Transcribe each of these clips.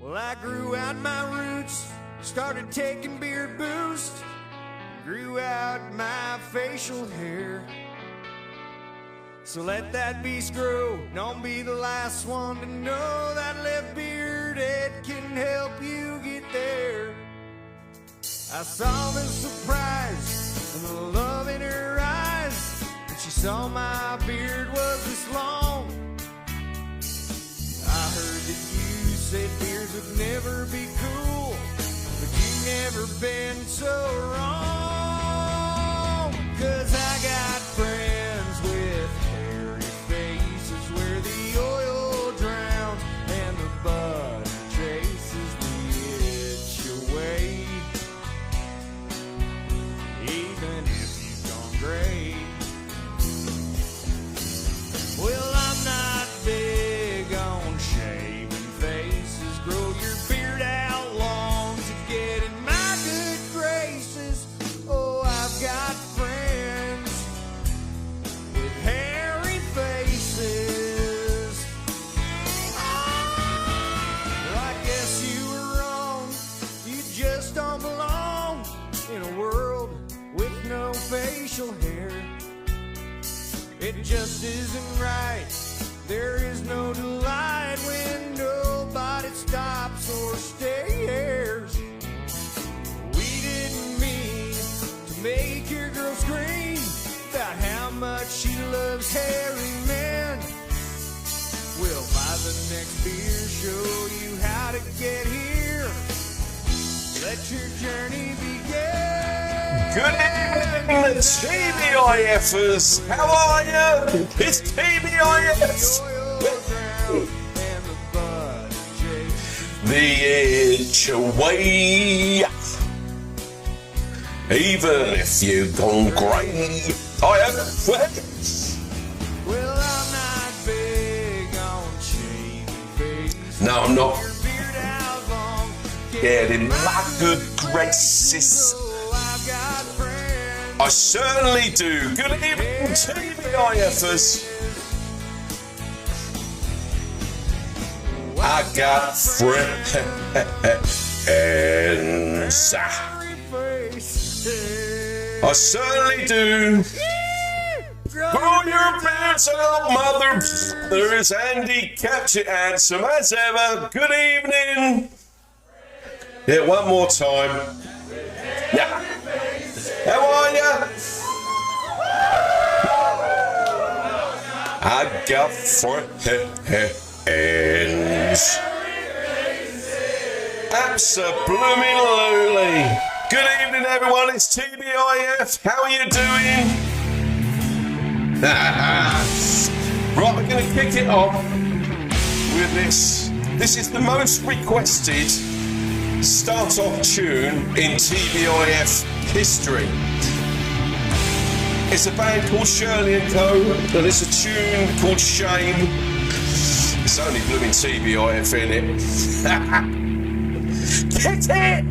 Well, I grew out my roots, started taking beard boost, grew out my facial hair. So let that beast grow, don't be the last one to know that left beard, it can help you get there. I saw the surprise and the love in her eyes when she saw my beard was this long. I heard that you said beards would never be cool, but you never been so wrong. 'Cause I got friends with hairy faces where the oil drowns and the butter chases the itch away. Even if you've gone gray. Well, I'm not big on shaving faces. Grow your beard out long to get in my good graces. Oh, I've got friends with hairy faces. Well, I guess you were wrong. You just don't belong in a world with no facial hair. It just isn't right. There is no delight when nobody stops or stares. We didn't mean to make your girl scream about how much she loves hairy men. We'll by the next beer show you how to get here. Let your journey begin. Good evening, TBIFers. How are you? It's TBIF. The itch away. Even if you've gone grey. I am. Well, I'm not big on shaving face. No, I'm not. Your beard out long. Get in my good graces. I've got friends. I certainly do. Good evening, TBIFers. I got friends. I certainly do. Grow your pants out, mother. There is Andy Capture Handsome as ever. Good evening. Yeah, one more time. Yeah. How are you? I got friends. Absolutely. Good evening, everyone. It's TBIF. How are you doing? Right, we're going to kick it off with this. This is the most requested start-off tune in TBIF history. It's a band called Shirley & Co. and it's a tune called Shame. It's only blooming TBIF in it. Get it!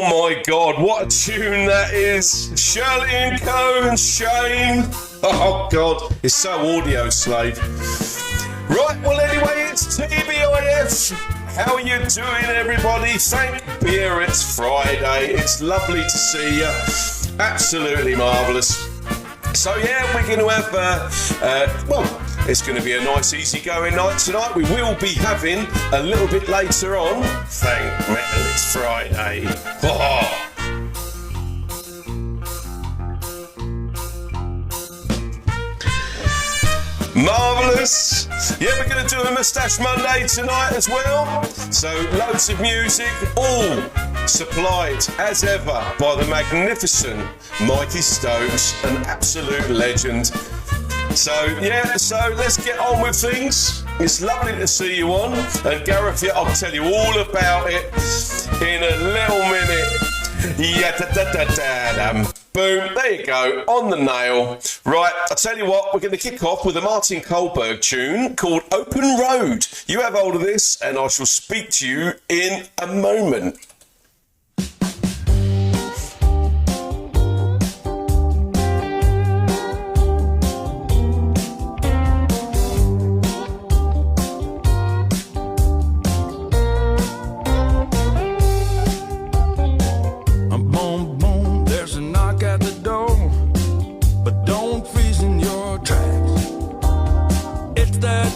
Oh my God, what a tune that is. Shirley and Co. and Shane. Oh God, it's so audio slave. Right, well anyway, it's TBIF. How are you doing, everybody? Thank beer, it's Friday. It's lovely to see you. Absolutely marvellous. So yeah, we're going to have, it's going to be a nice easy-going night tonight. We will be having a little bit later on. Thank metal, it's Friday. Oh. Marvellous. Yeah, we're going to do a Moustache Monday tonight as well. So loads of music, all supplied as ever by the magnificent Mikey Stokes, an absolute legend. So yeah, so let's get on with things. It's lovely to see you on, and Gareth, yeah, I'll tell you all about it in a little minute. Yeah, boom, there you go, on the nail. Right, I'll tell you what, we're going to kick off with a Martin Kohlberg tune called Open Road. You have hold of this, and I shall speak to you in a moment.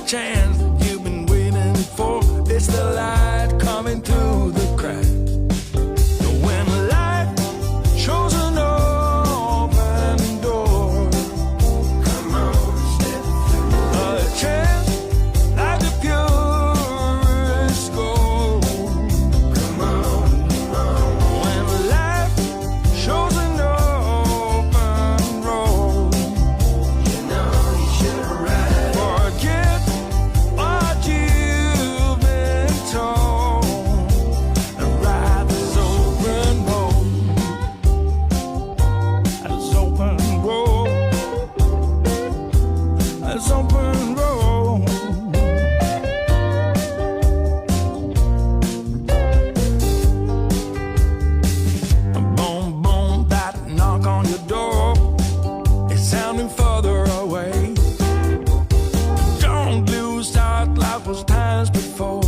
Chance that you've been waiting for. It's the light coming through the cracks. When life shows an open door, come on, step through. A chance like the purest gold. Come on, come on. When life shows an open road, you know you should ride. Forget what you've been told, and ride this open road, this open road, this open road. Boom, boom, that knock on your door, it's sounding further away. Don't lose sight, life was times before.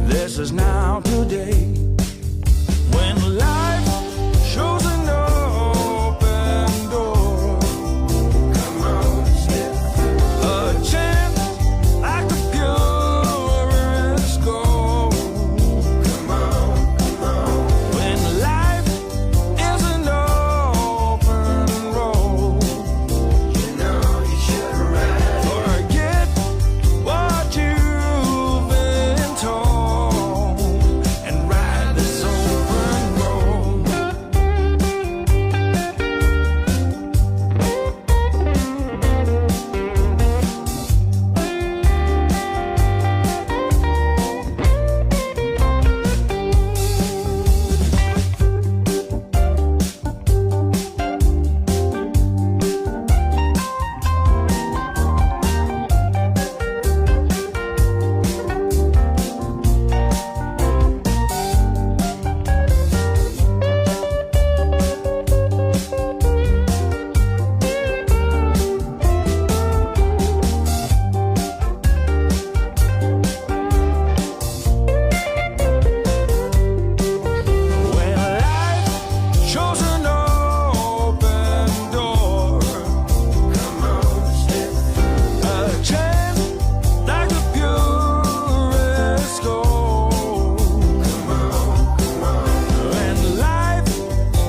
This is now today. When life shows an open door, come on, step through. A chance like the purest gold. Come on, come on. When life is an open road, you know you should ride. Forget what you've been told, and ride this open road. When life shows an open door, come on, step through. A chance like the purest gold. Come on, come on. When life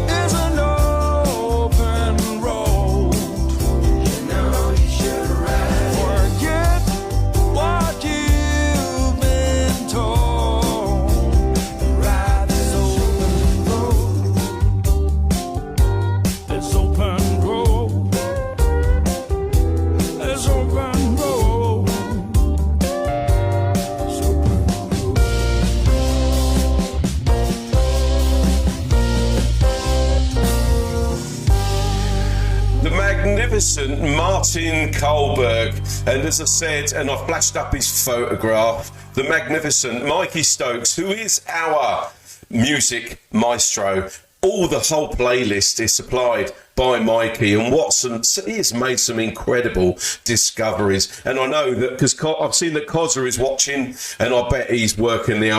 is an open road, you know you should ride. Forget what you've been told, and ride this open road. This open road. This open road. This open road. The magnificent Martin Kohlberg, and as I said, and I flashed up his photograph, the magnificent Mikey Stokes, who is our music maestro. All the whole playlist is supplied by Mikey, and Watson, he has made some incredible discoveries. And I know that because I've seen that Cozza is watching, and I bet he's working the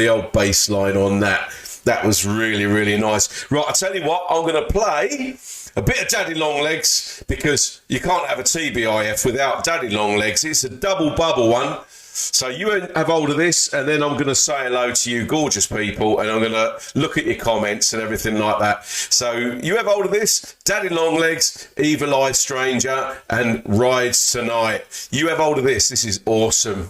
old bass line on that. That was really, really nice. Right, I tell you what, I'm going to play a bit of Daddy Longlegs, because you can't have a TBIF without Daddy Longlegs. It's a double bubble one. So you have hold of this, and then I'm going to say hello to you gorgeous people, and I'm going to look at your comments and everything like that. So you have hold of this, Daddy Longlegs, Evil Eye Stranger, and Rides Tonight. You have hold of this. This is awesome.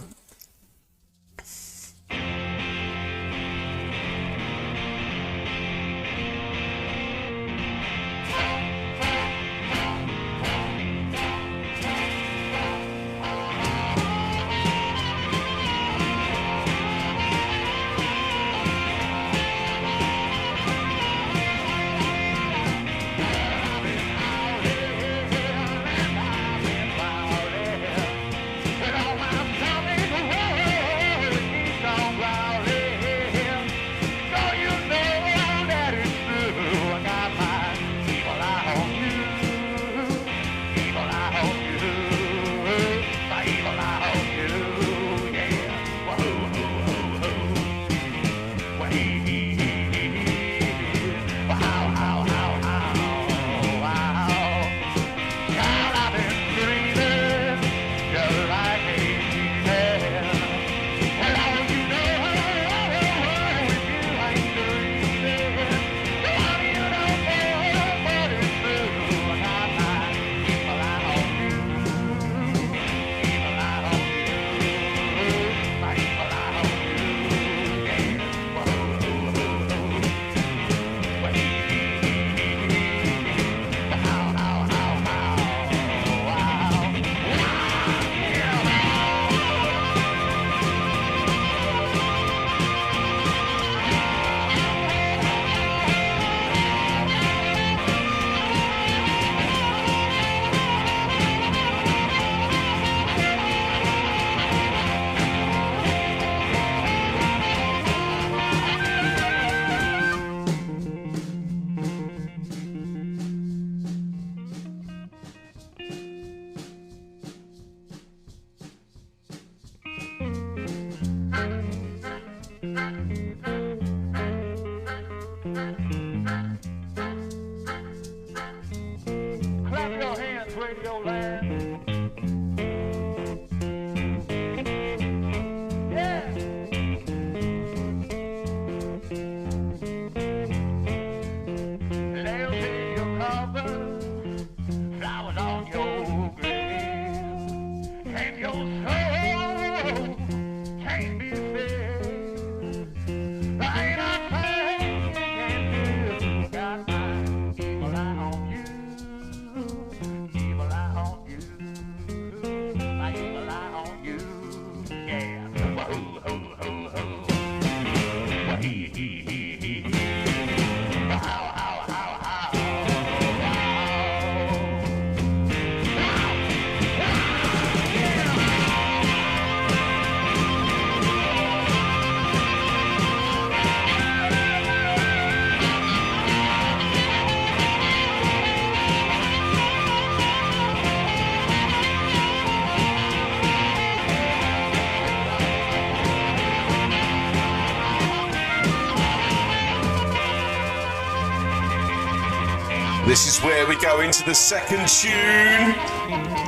This is where we go into the second tune.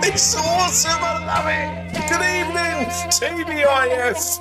It's awesome, I love it. Good evening, TBIF.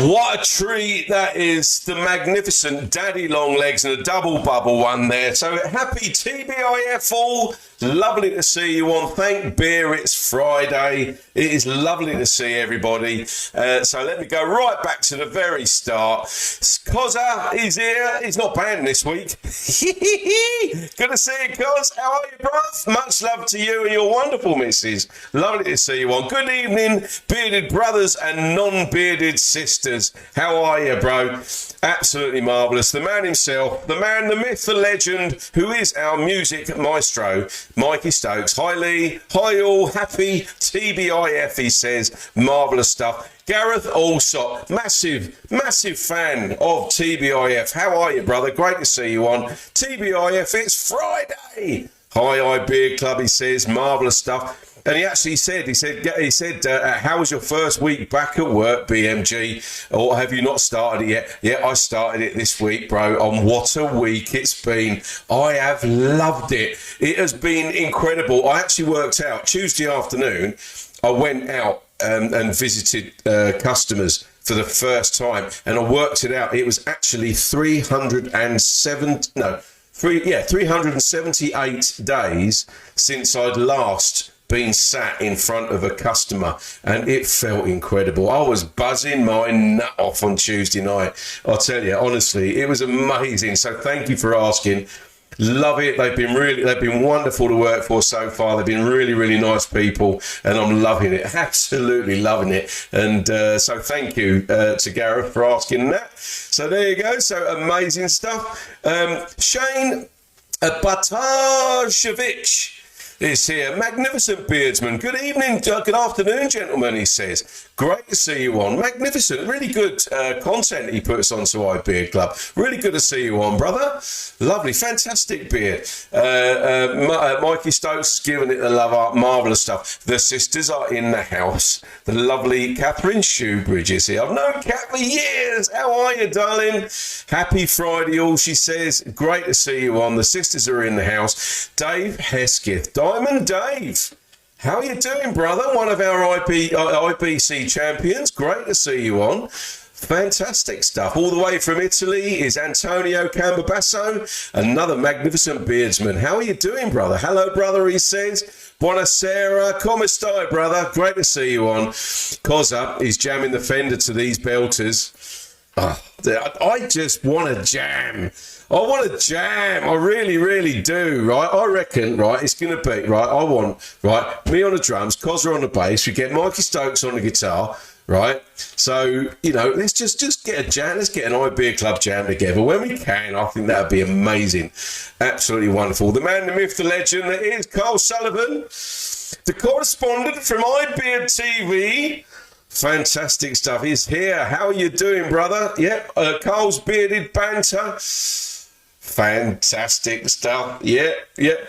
What a treat that is, the magnificent Daddy Longlegs and a double bubble one there. So happy TBIF all. Lovely to see you on. Thank beer, it's Friday. It is lovely to see everybody. So let me go right back to the very start. Cozza is here. He's not banned this week. Good to see you, Coz. How are you, bruv? Much love to you and your wonderful missus. Lovely to see you on. Good evening, bearded brothers and non-bearded sisters. How are you, bro? Absolutely marvellous. The man himself, the man, the myth, the legend, who is our music maestro, Mikey Stokes. Hi, Lee. Hi, all. Happy TBIF, he says. Marvellous stuff. Gareth Allsop, massive fan of TBIF. How are you, brother? Great to see you on TBIF. It's Friday. Hi, Beard Club, he says. Marvellous stuff. And he actually said, how was your first week back at work, BMG? Or have you not started it yet? Yeah, I started it this week, bro. And what a week it's been. I have loved it. It has been incredible. I actually worked out Tuesday afternoon, I went out and visited customers for the first time. And I worked it out. It was actually 378 days since I'd last been sat in front of a customer, and it felt incredible. I was buzzing my nut off on Tuesday night. I'll tell you, honestly, it was amazing. So thank you for asking. Love it. They've been wonderful to work for so far. They've been really nice people, and I'm loving it. Absolutely loving it. And so thank you to Gareth for asking that. So there you go. So amazing stuff. Shane Batajevich is here. Magnificent beardsman. Good evening, good afternoon, gentlemen, he says. Great to see you on. Magnificent. Really good content he puts onto our Beard Club. Really good to see you on, brother. Lovely. Fantastic beard. Mikey Stokes is giving it the love art. Marvellous stuff. The sisters are in the house. The lovely Catherine Shoebridge is here. I've known Cat for years. How are you, darling? Happy Friday all, she says. Great to see you on. The sisters are in the house. Dave Hesketh. Diamond Dave. How are you doing, brother? One of our IBC champions. Great to see you on. Fantastic stuff. All the way from Italy is Antonio Cambabasso, another magnificent beardsman. How are you doing, brother? Hello, brother, he says. Buonasera, come stai, brother? Great to see you on. Cozza is jamming the fender to these belters. Oh, I just want to jam. I want to jam. I really do, right? I reckon, right, it's going to be, right, I want, right, me on the drums, Cozza on the bass, we get Mikey Stokes on the guitar, right? So, you know, let's just get a jam. Let's get an iBeer Club jam together when we can. I think that would be amazing. Absolutely wonderful. The man, the myth, the legend, that is Carl Sullivan, the correspondent from iBeer TV. Fantastic stuff. He's here. How are you doing, brother? Yep. Carl's bearded banter. Fantastic stuff. Yeah.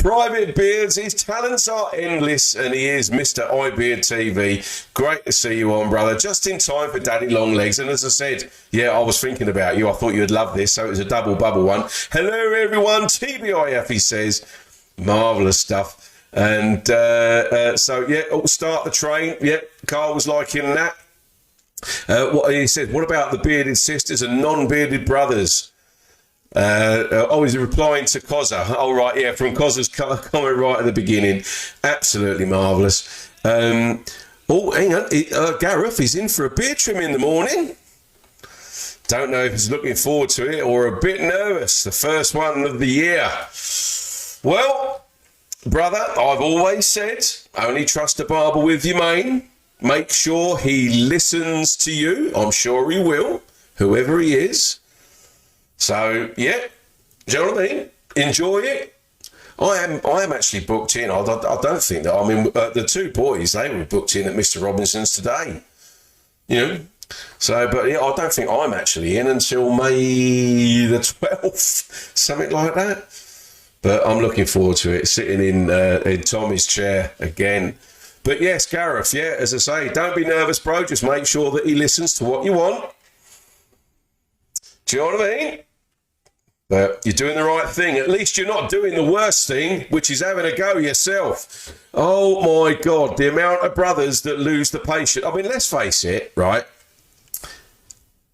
Private Beards, his talents are endless, and he is Mr. iBeard TV. Great to see you on, brother. Just in time for Daddy Longlegs. And as I said, yeah, I was thinking about you. I thought you'd love this, so it was a double bubble one. Hello, everyone. TBIF, he says. Marvellous stuff. And so, yeah, start the train. Yeah, Carl was liking that. What he said, what about the bearded sisters and non-bearded brothers? He's replying to Cozza. Oh, right, yeah, from Cozza's comment right at the beginning. Absolutely marvellous. Hang on. Gareth is in for a beard trim in the morning. Don't know if he's looking forward to it or a bit nervous. The first one of the year. Well, brother, I've always said, only trust a barber with your mane. Make sure he listens to you. I'm sure he will, whoever he is. So, yeah, do you know what I mean? Enjoy it. I am actually booked in. I don't think that. I mean, the two boys, they were booked in at Mr. Robinson's today. You know? So, but yeah, I don't think I'm actually in until May the 12th, something like that. But I'm looking forward to it, sitting in Tommy's chair again. But yes, Gareth, yeah, as I say, don't be nervous, bro. Just make sure that he listens to what you want. Do you know what I mean? But you're doing the right thing. At least you're not doing the worst thing, which is having a go yourself. Oh, my God, the amount of brothers that lose the patience. I mean, let's face it, right?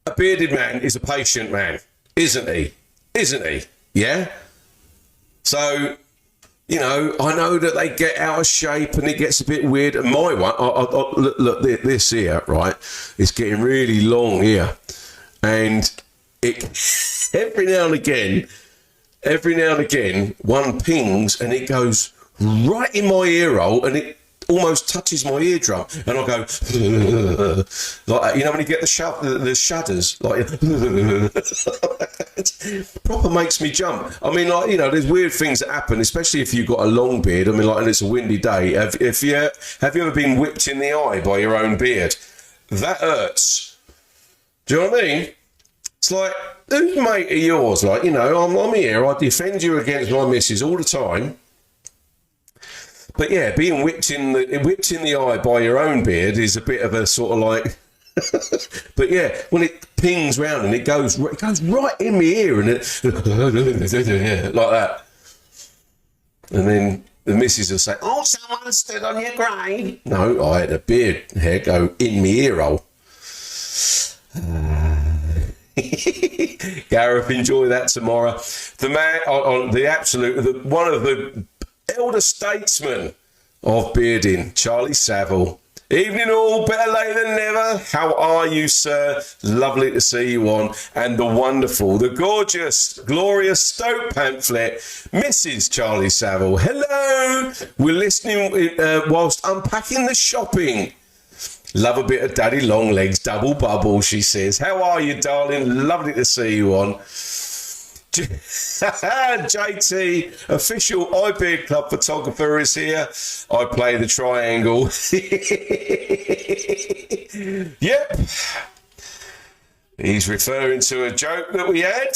A bearded man is a patient man, isn't he? Isn't he? Yeah? So, you know, I know that they get out of shape and it gets a bit weird. And my one, look, this here, right, it's getting really long here. And it... Every now and again, one pings and it goes right in my ear hole and it almost touches my eardrum. And I go, like, you know, when you get the shudders, like, it proper makes me jump. I mean, like, you know, there's weird things that happen, especially if you've got a long beard. I mean, like, and it's a windy day. Have you ever been whipped in the eye by your own beard? That hurts. Do you know what I mean? It's like, who's mate of yours? Like, you know, I'm here. I defend you against my missus all the time. But yeah, being whipped in the eye by your own beard is a bit of a sort of like. But yeah, when it pings round and it goes right in my ear and it like that, and then the missus will say, "Oh, someone stood on your grave." No, I had a beard hair go in my ear hole. Gareth, enjoy that tomorrow. The man, one of the elder statesmen of bearding, Charlie Saville. Evening all, better late than never. How are you, sir? Lovely to see you on. And the wonderful, the gorgeous, glorious Stoke pamphlet, Mrs. Charlie Saville. Hello. We're listening whilst unpacking the shopping. Love a bit of Daddy Longlegs, double bubble, she says. How are you, darling? Lovely to see you on. JT, official iBeard Club photographer, is here. I play the triangle. Yep. He's referring to a joke that we had.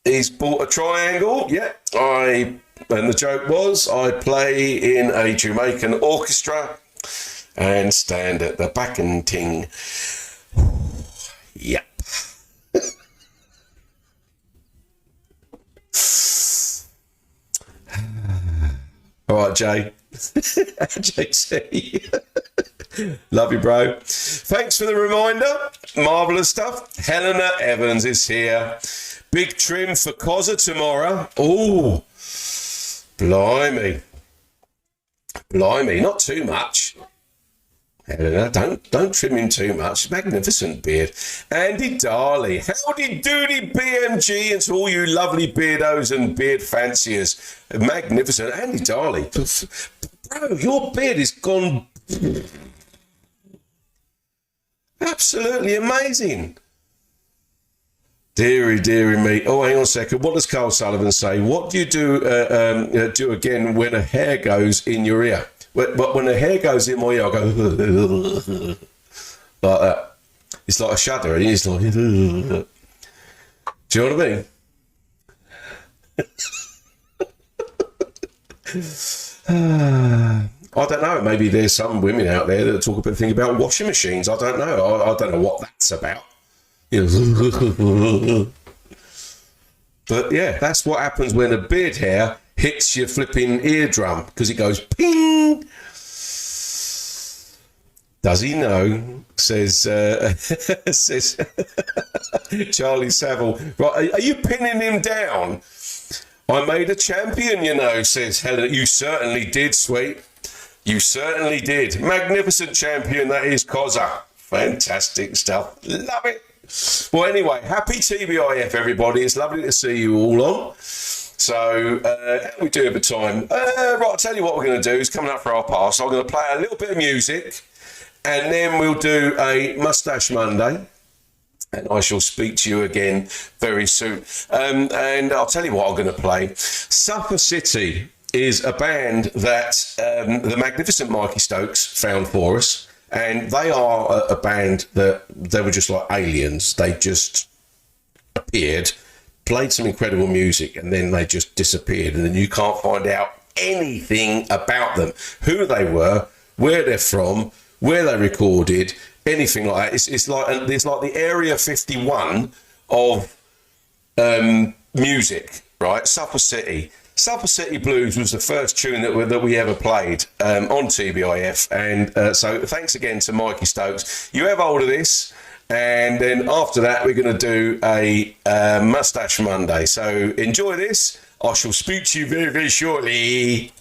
He's bought a triangle. Yep. And the joke was, I play in a Jamaican orchestra and stand at the back and ting. Yep. All right, Jay. JC. Love you, bro. Thanks for the reminder. Marvellous stuff. Helena Evans is here. Big trim for Cozza tomorrow. Oh, blimey. Blimey, not too much. Helena, don't trim him too much. Magnificent beard. Andy Darley. Howdy doody BMG, and to all you lovely beardos and beard fanciers. Magnificent. Andy Darley. Bro, your beard has gone absolutely amazing. Deary, deary me. Oh, hang on a second. What does Carl Sullivan say? What do you do again when a hair goes in your ear? But when the hair goes in my ear, I go like that. It's like a shudder, and it's like. Do you know what I mean? I don't know. Maybe there's some women out there that talk a bit thing about washing machines. I don't know. I don't know what that's about. But yeah, that's what happens when a beard hair hits your flipping eardrum, because it goes ping. Does he know? Says says Charlie Saville. Right, are you pinning him down? I made a champion, you know, says Helen. You certainly did, sweet. You certainly did. Magnificent champion, that is, Cozza. Fantastic stuff. Love it. Well, anyway, happy TBIF, everybody. It's lovely to see you all on. So, how we do over time? Right, I'll tell you what we're going to do. Is coming up for our pass. I'm going to play a little bit of music, and then we'll do a Mustache Monday. and I shall speak to you again very soon. And I'll tell you what I'm going to play. Supper City is a band that the magnificent Mikey Stokes found for us, and they are a band that they were just like aliens. They just appeared, played some incredible music, and then they just disappeared, and then you can't find out anything about them, who they were, where they're from, where they recorded, anything like that. It's like the Area 51 of music, right? Supper City Blues was the first tune that we ever played on TBIF, and so thanks again to Mikey Stokes. You have hold of this, and then after that we're going to do a Mustache Monday. So enjoy this. I shall speak to you very, very shortly.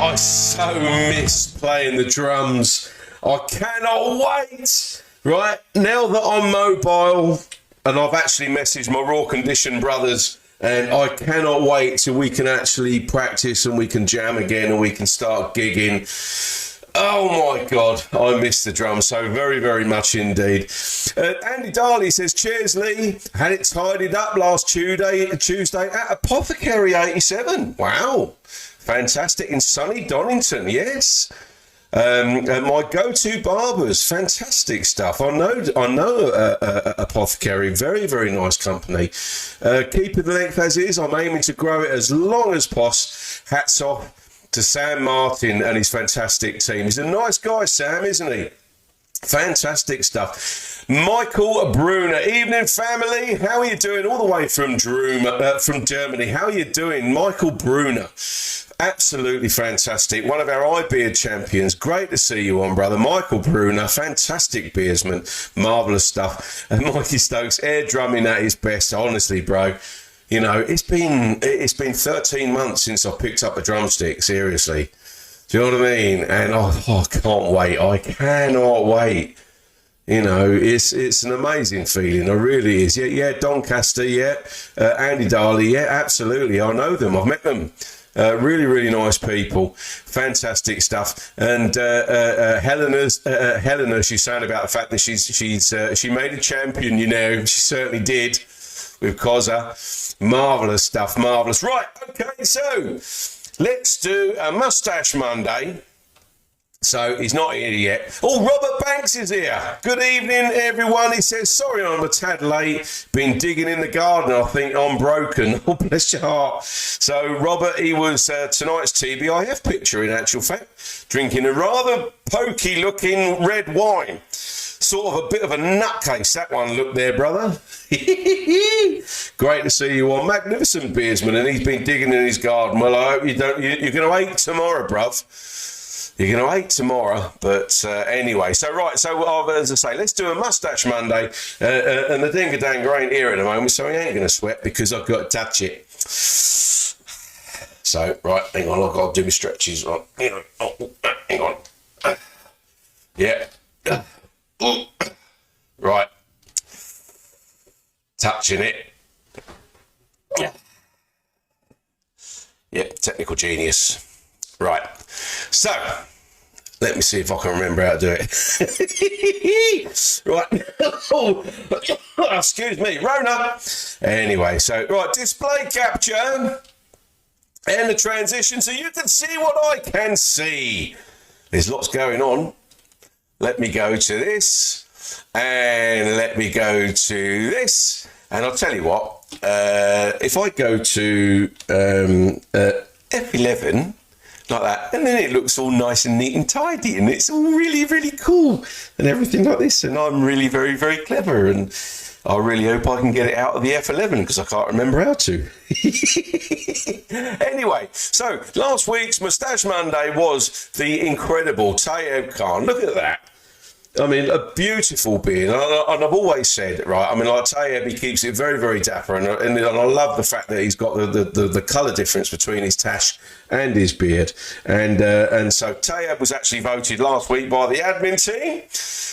I so miss playing the drums. I cannot wait. Right, now that I'm mobile and I've actually messaged my Raw Condition brothers, and I cannot wait till we can actually practice and we can jam again and we can start gigging. Oh my God, I miss the drum so very, very much indeed. Andy Darley says, cheers Lee, had it tidied up last Tuesday at Apothecary 87. Wow, fantastic, in sunny Donington, yes. My go-to barbers, fantastic stuff. I know Apothecary, very, very nice company. Keep it the length as is. I'm aiming to grow it as long as possible. Hats off to Sam Martin and his fantastic team. He's a nice guy, Sam, isn't he? Fantastic stuff. Michael Brunner, evening family. How are you doing? All the way from Germany. How are you doing, Michael Brunner? Absolutely fantastic. One of our iBeard champions. Great to see you on, brother. Michael Brunner, fantastic beersman. Marvellous stuff. And Mikey Stokes, air drumming at his best. Honestly, bro. You know, it's been 13 months since I picked up a drumstick, seriously. Do you know what I mean? And I can't wait. I cannot wait. You know, it's an amazing feeling. It really is. Yeah, Doncaster, yeah. Andy Darley, yeah, absolutely. I know them. I've met them. Really, really nice people. Fantastic stuff. And Helena, she's saying about the fact that she made a champion, you know. She certainly did with Koza. Marvellous stuff, marvellous. Right, okay, so let's do a Mustache Monday. So he's not here yet. Oh, Robert Banks is here. Good evening, everyone. He says, sorry I'm a tad late. Been digging in the garden. I think I'm broken. Oh, bless your heart. So Robert, he was tonight's TBIF picture, in actual fact, drinking a rather pokey looking red wine. Sort of a bit of a nutcase, that one looked there, brother. Great to see you on. Magnificent beersman, and he's been digging in his garden. Well, I hope you're going to hate tomorrow, bruv. You're going to hate tomorrow, but anyway. So, right, so as I say, let's do a Mustache Monday. And the Dingadanga ain't here at the moment, so he ain't going to sweat because I've got to touch it. So, right, hang on, I've got to do my stretches. Right, hang on. Yeah. Right. Touching it. Yeah, technical genius. Right. So, let me see if I can remember how to do it. Right. Oh, excuse me, Rona. Anyway, so, right, display capture and the transition so you can see what I can see. There's lots going on. Let me go to this and let me go to this. And I'll tell you what, if I go to F11, like that, and then it looks all nice and neat and tidy, and it's all really, really cool, and everything like this, and I'm really very, very clever, and I really hope I can get it out of the F11, because I can't remember how to. Anyway, so last week's Mustache Monday was the incredible Tayeb Khan. Look at that. I mean, a beautiful beard, and I've always said, right, I mean, like Tayeb, he keeps it very, very dapper, and I love the fact that he's got the colour difference between his tash and his beard, and so Tayeb was actually voted last week by the admin team,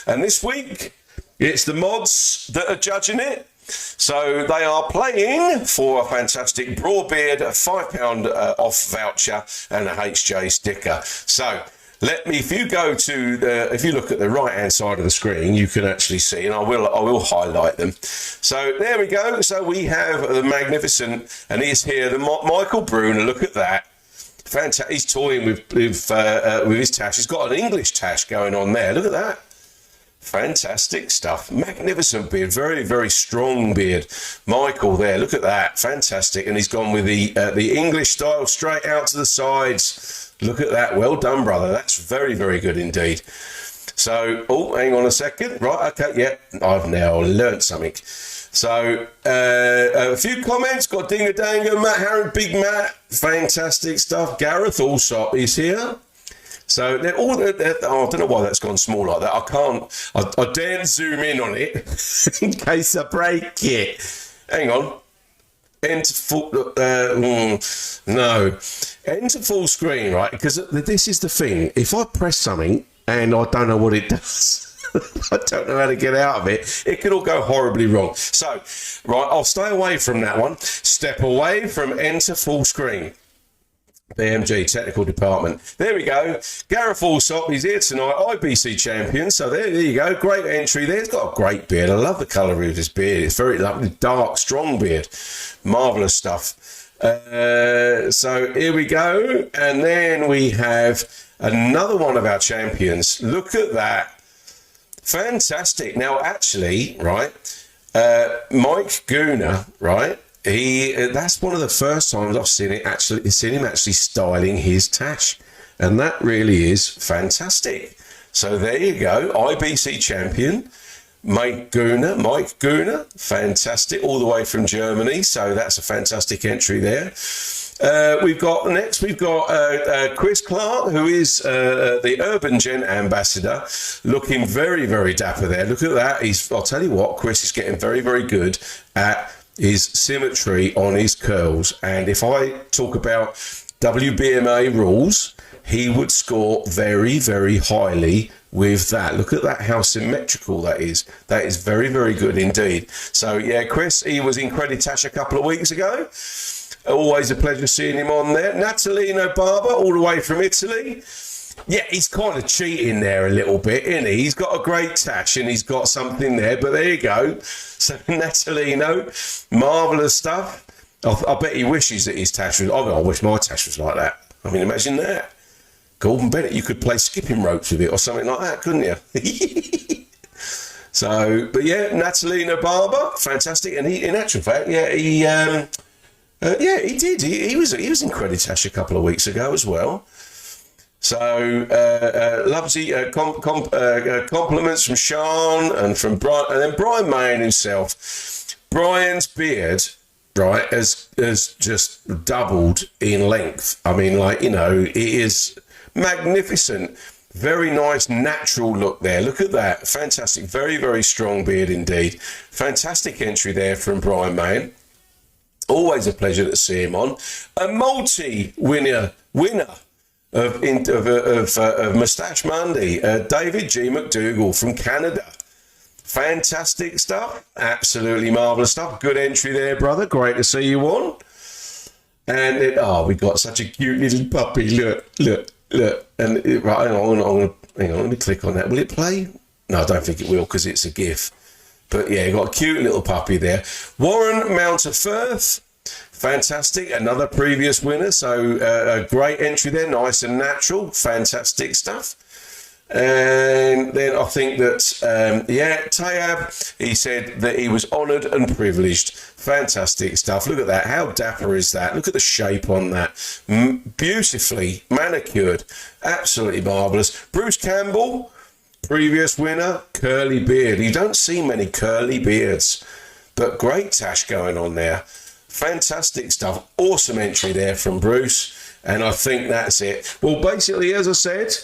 and this week it's the mods that are judging it. So they are playing for a fantastic Broadbeard £5 off voucher and a HJ sticker. So if you look at the right hand side of the screen, you can actually see, and I will highlight them. So there we go. So we have the magnificent, and he's here, the Michael Brunner. Look at that. Fantastic. He's toying with his tash. He's got an English tash going on there. Look at that. Fantastic stuff. Magnificent beard. Very, very strong beard. Michael there. Look at that. Fantastic. And he's gone with the English style straight out to the sides. Look at that. Well done, brother. That's very, very good indeed. So, hang on a second. Right, okay, yeah. I've now learnt something. So, a few comments. Got Dingadanga, Matt Harron, Big Matt. Fantastic stuff. Gareth Allsop is here. So, they're all, I don't know why that's gone small like that. I daren't zoom in on it in case I break it. Hang on. Enter full, enter full screen, right? Because this is the thing. If I press something and I don't know what it does, I don't know how to get out of it, it could all go horribly wrong. So, right, I'll stay away from that one. Step away from enter full screen. BMG technical department. There we go. Gareth Allsop, he's here tonight, IBC champion. So there you go. Great entry there. He's got a great beard. I love the colour of his beard. It's very lovely, dark, strong beard. Marvellous stuff. So here we go. And then we have another one of our champions. Look at that. Fantastic. Now, actually, right, Mike Gooner, right, that's one of the first times I've seen him actually styling his tash, and that really is fantastic. So there you go, IBC champion, Mike Gooner, fantastic, all the way from Germany. So that's a fantastic entry there. We've got Chris Clark, who is the Urban Gent ambassador, looking very, very dapper there. Look at that. I'll tell you what, Chris is getting very, very good at his symmetry on his curls. And if I talk about WBMA rules, he would score very, very highly with that. Look at that, how symmetrical that is. That is very, very good indeed. So yeah, Chris, he was in Creditash a couple of weeks ago. Always a pleasure seeing him on there. Natalino Barber, all the way from Italy. Yeah, he's kind of cheating there a little bit, isn't he? He's got a great tash and he's got something there, but there you go. So Natalino, marvellous stuff. I bet he wishes that his tash was... I wish my tash was like that. I mean, imagine that. Gordon Bennett, you could play skipping ropes with it or something like that, couldn't you? So, but yeah, Natalino Barber, fantastic. And he, in actual fact, yeah, he did. He was in Creditash a couple of weeks ago as well. So, lovely compliments from Sean and from Brian, and then Brian Main himself. Brian's beard, right, has just doubled in length. I mean, like, you know, it is magnificent. Very nice natural look there. Look at that. Fantastic. Very, very strong beard indeed. Fantastic entry there from Brian Main. Always a pleasure to see him on. A multi-winner of Moustache Monday, David G. McDougall from Canada. Fantastic stuff. Absolutely marvellous stuff. Good entry there, brother. Great to see you on. And then, we got such a cute little puppy. Look. And right, hang on, let me click on that. Will it play? No, I don't think it will because it's a GIF. But yeah, you got a cute little puppy there. Warren Mounterfirth, fantastic. Another previous winner. So a great entry there, nice and natural. Fantastic stuff. And then I think that, Tayab, he said that he was honoured and privileged. Fantastic stuff. Look at that. How dapper is that? Look at the shape on that. Beautifully manicured. Absolutely marvellous. Bruce Campbell, previous winner, curly beard. You don't see many curly beards, but great tash going on there. Fantastic stuff. Awesome entry there from Bruce. And I think that's it. Well, basically, as I said,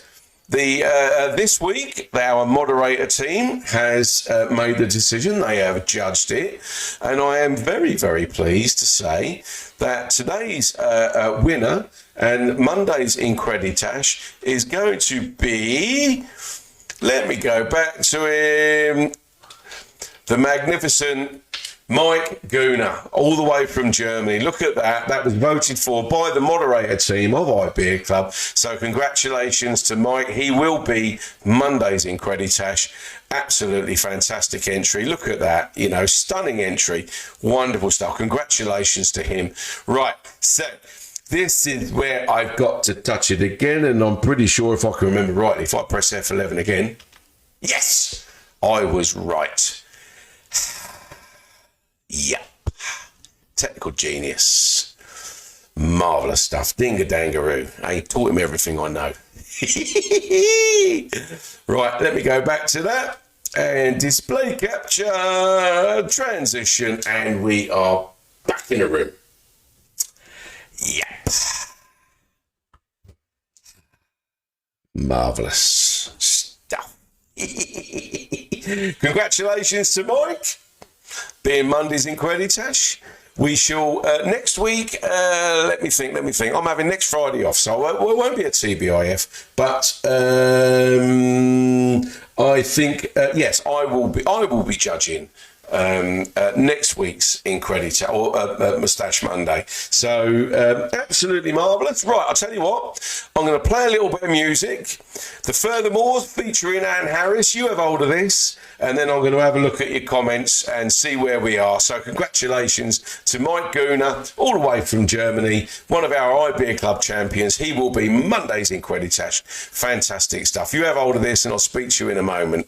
this week, our moderator team has made the decision. They have judged it. And I am very, very pleased to say that today's winner and Monday's Increditash is going to be... Let me go back to him. The magnificent Mike Gooner, all the way from Germany. Look at that. That was voted for by the moderator team of iBeer Club. So congratulations to Mike. He will be Monday's Increditash. Absolutely fantastic entry. Look at that. You know, stunning entry. Wonderful stuff. Congratulations to him. Right. So this is where I've got to touch it again. And I'm pretty sure, if I can remember rightly, if I press F11 again. Yes, I was right. Yep. Technical genius. Marvellous stuff. Dinga-dangaroo. He taught him everything I know. Right, let me go back to that. And display capture. Transition. And we are back in the room. Yep. Marvellous stuff. Congratulations to Mike. Being Monday's Increditash. We shall, next week, let me think. I'm having next Friday off, so it won't be a TBIF, but I think, yes, I will be judging next week's Increditat or Moustache Monday. So absolutely marvellous. Right, I'll tell you what, I'm going to play a little bit of music. The Furthermore featuring Anne Harris. You have hold of this, and then I'm going to have a look at your comments and see where we are. So congratulations to Mike Gooner, all the way from Germany, one of our iBeer Club champions. He will be Monday's Increditat. Fantastic stuff. You have hold of this, and I'll speak to you in a moment.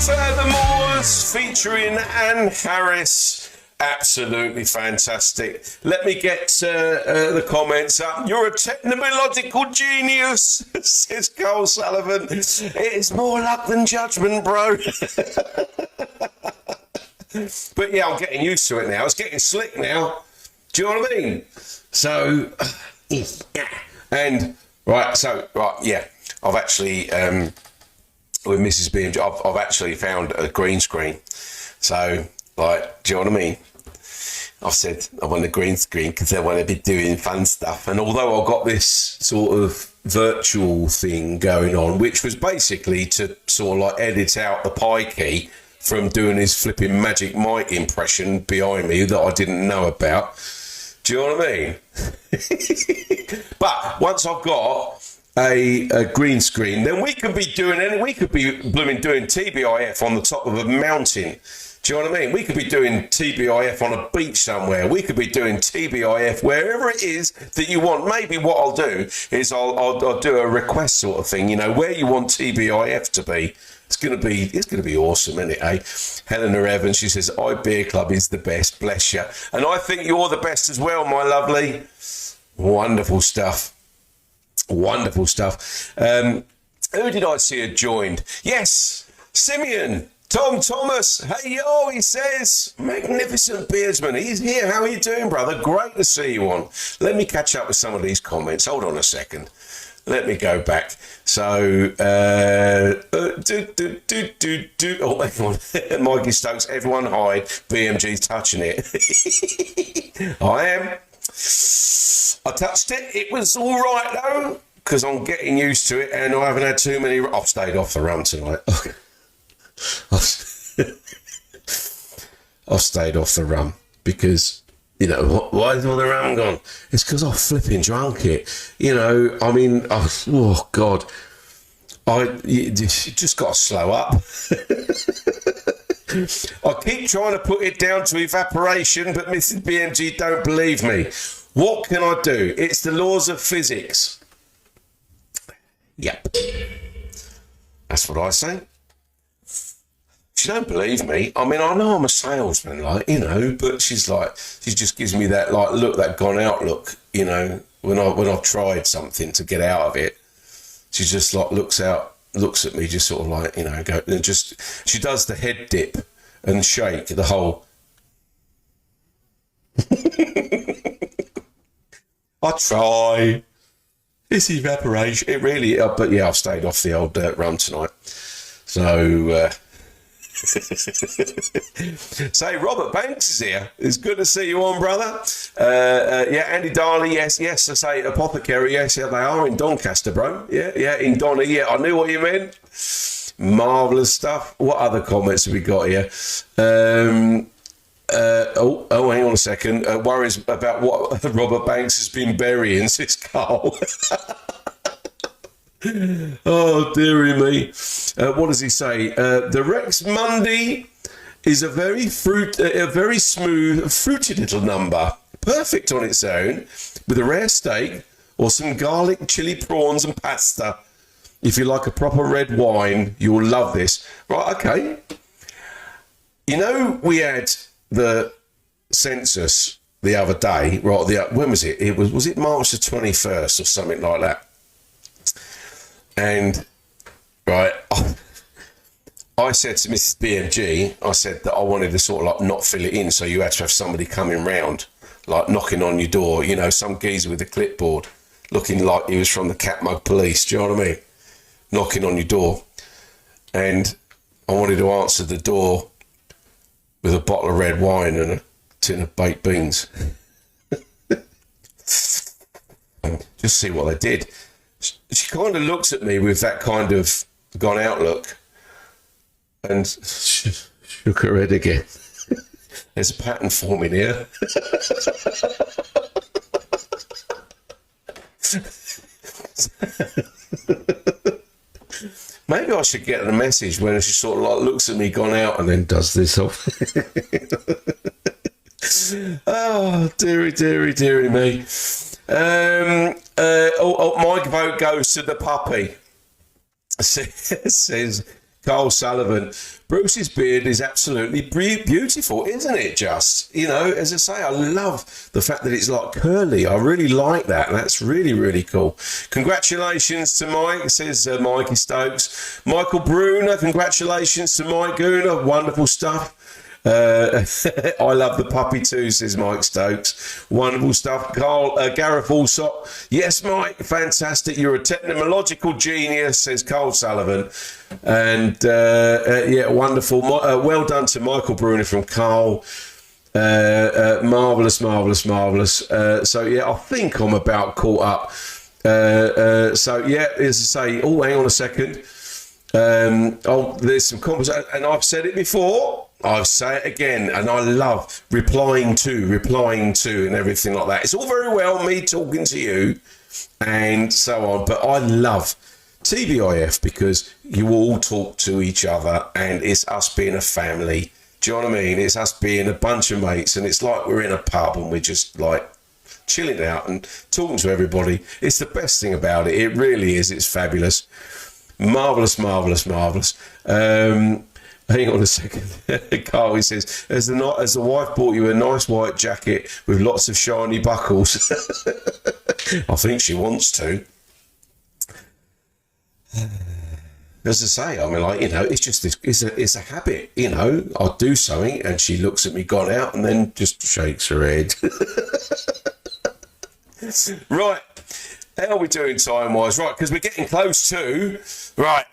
Furthermore's featuring Anne Harris. Absolutely fantastic. Let me get the comments up. You're a technological genius, says Cole Sullivan. It's more luck than judgment, bro. But yeah, I'm getting used to it now. It's getting slick now. Do you know what I mean? So, and yeah, I've actually, with Mrs. BMG, I've actually found a green screen. So, like, do you know what I mean? I've said I want a green screen because I want to be doing fun stuff. And although I got this sort of virtual thing going on, which was basically to sort of like edit out the Pikey from doing his flipping Magic Mike impression behind me that I didn't know about. Do you know what I mean? But once I've got a green screen, then we could be doing doing TBIF on the top of a mountain. Do you know what I mean? We could be doing TBIF on a beach somewhere. We could be doing TBIF wherever it is that you want. Maybe what I'll do is I'll do a request sort of thing, you know, where you want TBIF to be. It's gonna be awesome, isn't it, eh? Helena Evans, she says, iBeer Club is the best, bless you. And I think you're the best as well, my lovely. Wonderful stuff. Wonderful stuff. Who did I see had joined? Yes, Simeon. Tom Thomas, hey yo, he says, magnificent beardsman, he's here. How are you doing, brother? Great to see you on. Let me catch up with some of these comments. Hold on a second. Let me go back. So, oh, hang on. Mikey Stokes, everyone hide. BMG's touching it. I am. I touched it. It was all right, though, because I'm getting used to it, and I haven't had too many. I've stayed off the rum tonight. I've stayed off the rum because, you know, why is all the rum gone? It's because I flipping drunk it. You know, I mean, oh God, you just got to slow up. I keep trying to put it down to evaporation, but Mrs. BMG don't believe me. What can I do? It's the laws of physics. Yep. That's what I say. She don't believe me. I mean, I know I'm a salesman, like, you know, but she just gives me that, like, look, that gone out look, you know, when I've tried something to get out of it. She just, like, looks at me, just sort of like, you know, go, and just, she does the head dip and shake the whole. I try. It's evaporation. It really, but yeah, I've stayed off the old dirt rum tonight. So, say, Robert Banks is here. It's good to see you on, brother. Yeah, Andy Darley, yes. I say Apothecary, yes, yeah, they are in Doncaster, bro. Yeah, in Donny. Yeah, I knew what you meant. Marvellous stuff. What other comments have we got here? Hang on a second. Worries about what Robert Banks has been burying, says Carl. Oh, dearie me. What does he say? The Rex Mundi is a very smooth, fruity little number. Perfect on its own, with a rare steak or some garlic, chili prawns and pasta. If you like a proper red wine, you'll love this. Right, okay. You know, we had the census the other day, right? When was it? Was it March the 21st or something like that? And, right, I said to Mrs. BMG, I said that I wanted to sort of like not fill it in, so you had to have somebody coming round, like knocking on your door, you know, some geezer with a clipboard, looking like he was from the Catmug Police, do you know what I mean? Knocking on your door. And I wanted to answer the door with a bottle of red wine and a tin of baked beans. Just see what they did. She kind of looks at me with that kind of gone out look and shook her head again. There's a pattern forming here. Maybe I should get the message when she sort of like looks at me gone out and then does this off. Oh, dearie me. My vote goes to the puppy, says Carl Sullivan. Bruce's beard is absolutely beautiful, isn't it? Just, you know, as I say, I love the fact that it's like curly. I really like that. That's really, really cool. Congratulations to Mike, says Mikey Stokes. Michael Bruner, congratulations to Mike Gooner. Wonderful stuff. I love the puppy too, says Mike Stokes. Wonderful stuff. Carl, Gareth Allsop. Yes, Mike, fantastic. You're a technological genius, says Carl Sullivan. And yeah, wonderful. Well done to Michael Bruner from Carl. Marvellous. So yeah, I think I'm about caught up. So yeah, as I say, oh, hang on a second. There's some conversation, and I've said it before. I'll say it again, and I love replying to, and everything like that. It's all very well me talking to you and so on, but I love TBIF because you all talk to each other, and it's us being a family. Do you know what I mean? It's us being a bunch of mates, and it's like we're in a pub and we're just like chilling out and talking to everybody. It's the best thing about it. It really is. It's fabulous. Marvellous. Hang on a second. Carl, he says, as the wife bought you a nice white jacket with lots of shiny buckles. I think she wants to. As I say, I mean, like, you know, it's just this, it's a habit, you know. I do something and she looks at me, gone out, and then just shakes her head. Right. How are we doing time-wise? Right, because we're getting close to... Right.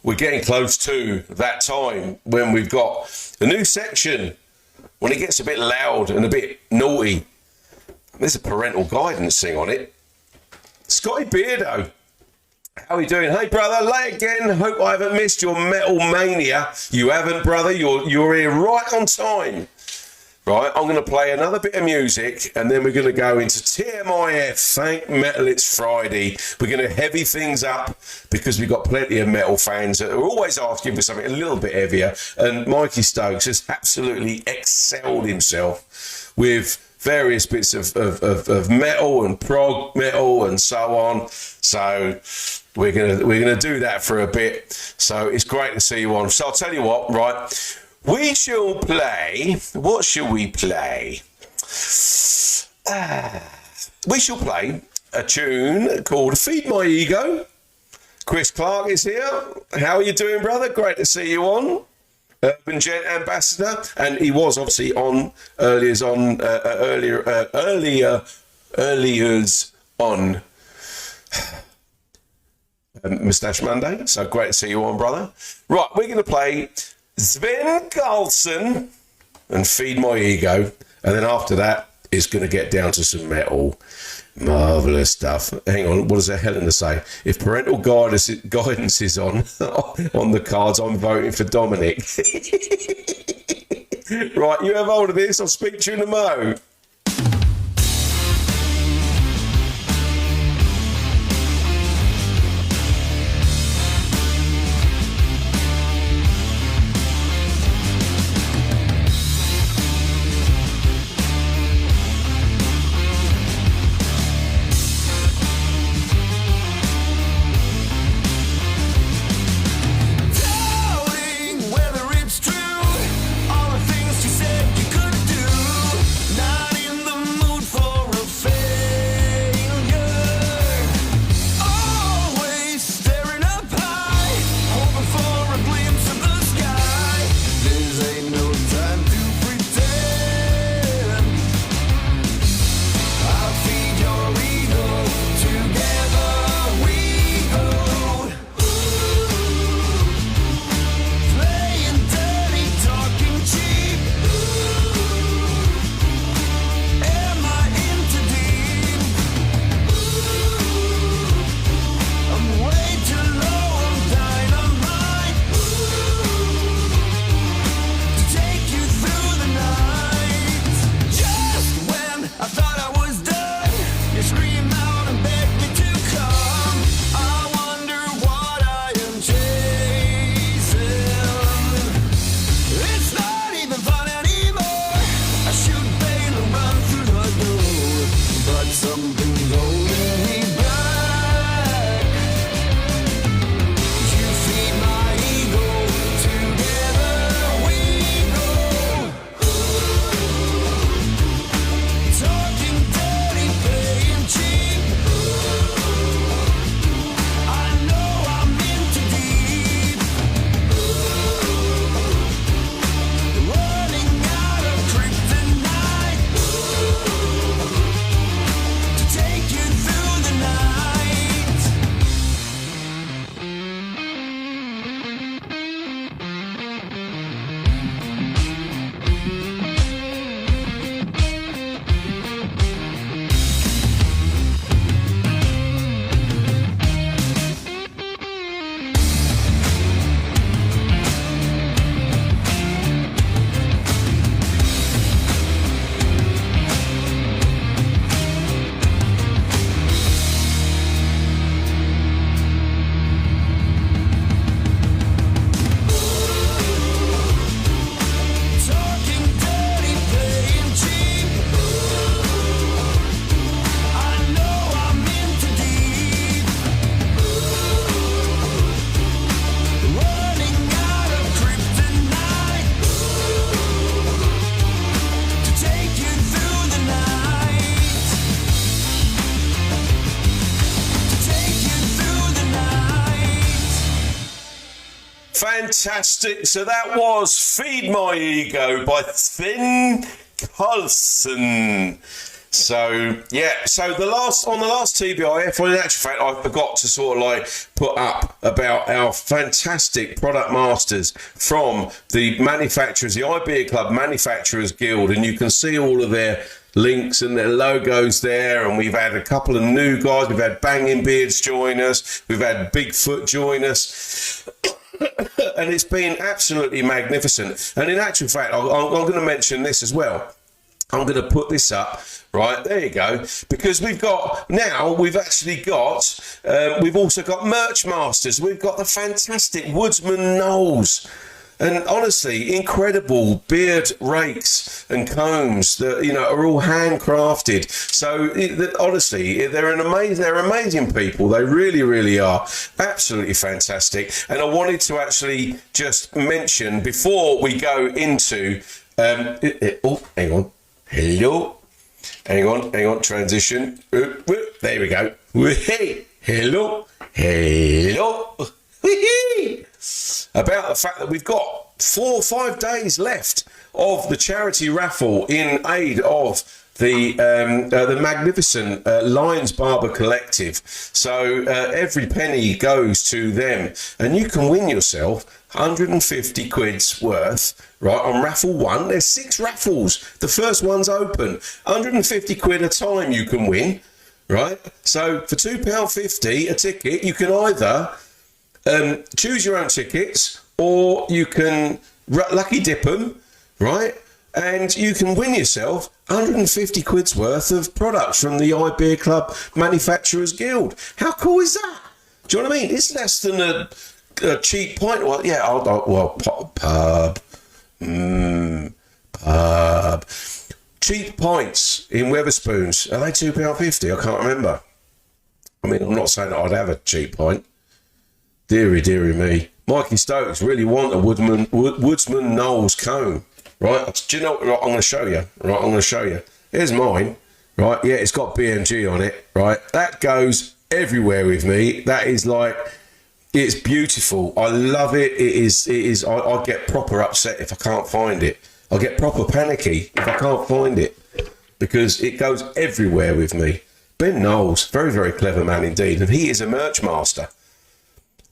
We're getting close to that time when we've got a new section. When it gets a bit loud and a bit naughty. There's a parental guidance thing on it. Scotty Beardo. How are you doing? Hey, brother, late again. Hope I haven't missed your metal mania. You haven't, brother. You're here right on time. right, I'm going to play another bit of music and then we're going to go into TMIF. Thank Metal It's Friday. We're going to heavy things up because we've got plenty of metal fans that are always asking for something a little bit heavier. And Mikey Stokes has absolutely excelled himself with various bits of metal and prog metal and so on. So we're gonna do that for a bit. So it's great to see you on. So I'll tell you what, right? We shall play. What shall we play? We shall play a tune called "Feed My Ego." Chris Clark is here. How are you doing, brother? Great to see you on. Urban Gent Ambassador, and he was obviously on earlier's on Moustache Monday. So great to see you on, brother. Right, we're going to play Sven Karlsson and Feed My Ego, and then after that it's going to get down to some metal. Marvellous stuff. Hang on, what does Helena say? If parental guidance is on the cards, I'm voting for Dominic. Right, you have hold of this. I'll speak to you in a mo. Fantastic. So that was Feed My Ego by Sven Karlsson. So, yeah, so on the last TBIF, well, in actual fact, I forgot to sort of like put up about our fantastic product masters from the manufacturers, the IBEA Club Manufacturers Guild, and you can see all of their links and their logos there. And we've had a couple of new guys. We've had Banging Beards join us. We've had Bigfoot join us. And it's been absolutely magnificent. And in actual fact, I'm going to mention this as well. I'm going to put this up, right, there you go, because we've actually got, we've also got Merch Masters. We've got the fantastic Woodsman Knowles. And honestly, incredible beard rakes and combs that, you know, are all handcrafted. So honestly, they're amazing people. They really, really are. Absolutely fantastic. And I wanted to actually just mention before we go into, oh, hang on. Hello. Hang on. Transition. There we go. Hello. About the fact that we've got 4 or 5 days left of the charity raffle in aid of the magnificent Lions Barber Collective. So every penny goes to them, and you can win yourself 150 quid's worth, right, on raffle 1. There's 6 raffles. The first one's open. 150 quid a time you can win, right? So for £2.50 a ticket, you can either choose your own tickets, or you can lucky dip them, right? And you can win yourself 150 quid's worth of products from the iBeer Club Manufacturers Guild. How cool is that? Do you know what I mean? It's less than a cheap pint. Well, yeah, pub. Cheap pints in Wetherspoons. Are they £2.50? I can't remember. I mean, I'm not saying that I'd have a cheap pint. Deary me. Mikey Stokes really want a Woodsman Knowles comb, right? Do you know what I'm going to show you? Right, I'm going to show you. Here's mine, right? Yeah, it's got BMG on it, right? That goes everywhere with me. That is like, it's beautiful. I love it. It is. I get proper upset if I can't find it. I get proper panicky if I can't find it, because it goes everywhere with me. Ben Knowles, very, very clever man indeed, and he is a merch master.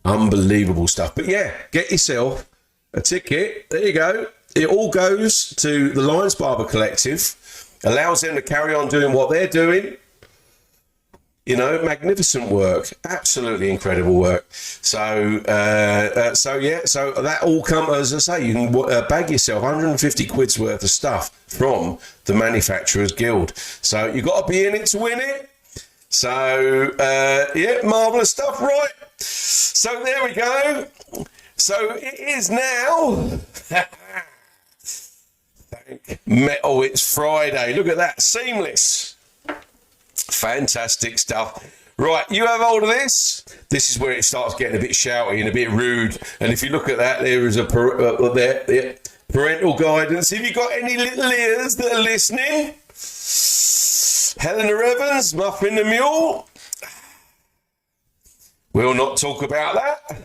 Unbelievable stuff. But yeah, get yourself a ticket. There you go. It all goes to the Lions Barber Collective, allows them to carry on doing what they're doing. You know, magnificent work, absolutely incredible work. So that all comes, as I say, you can bag yourself 150 quid's worth of stuff from the Manufacturers Guild. So you've got to be in it to win it. So, yeah, marvellous stuff, right? So there we go. So it is now. Thank metal, it's Friday. Look at that, seamless. Fantastic stuff. Right, you have hold of this. This is where it starts getting a bit shouty and a bit rude. And if you look at that, there is a parental guidance. Have you got any little ears that are listening? Helena Evans, Muffin the Mule. We'll not talk about that.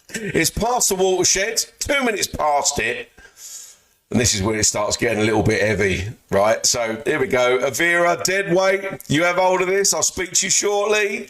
It's past the watershed, 2 minutes past it. And this is where it starts getting a little bit heavy, right? So here we go. Avira, dead weight. You have hold of this. I'll speak to you shortly. You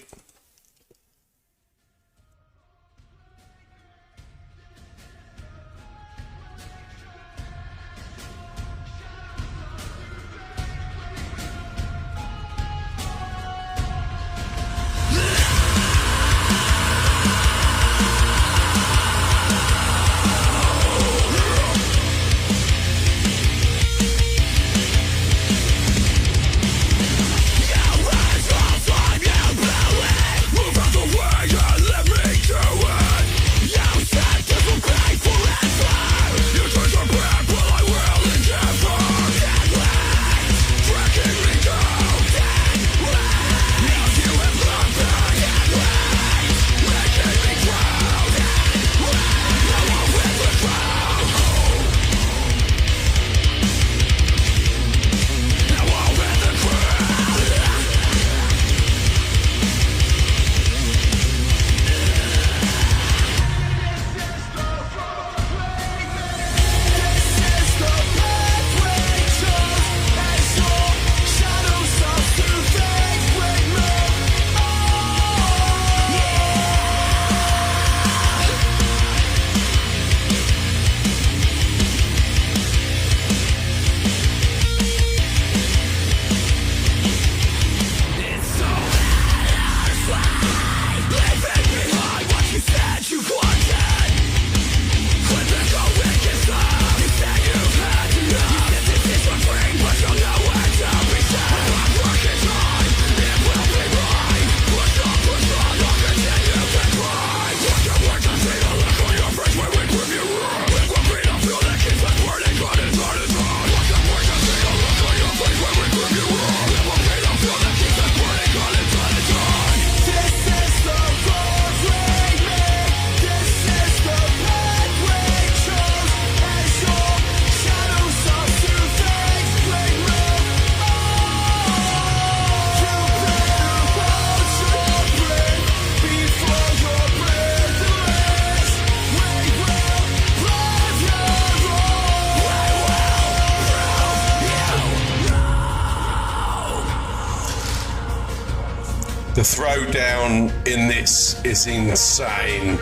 The throwdown in this is insane.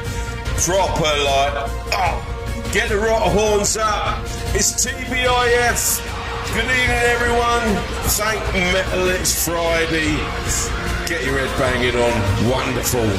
Proper get the rock horns up. It's TBIF. Good evening, everyone. Thank Metal, it's Friday. Get your head banging on. Wonderful.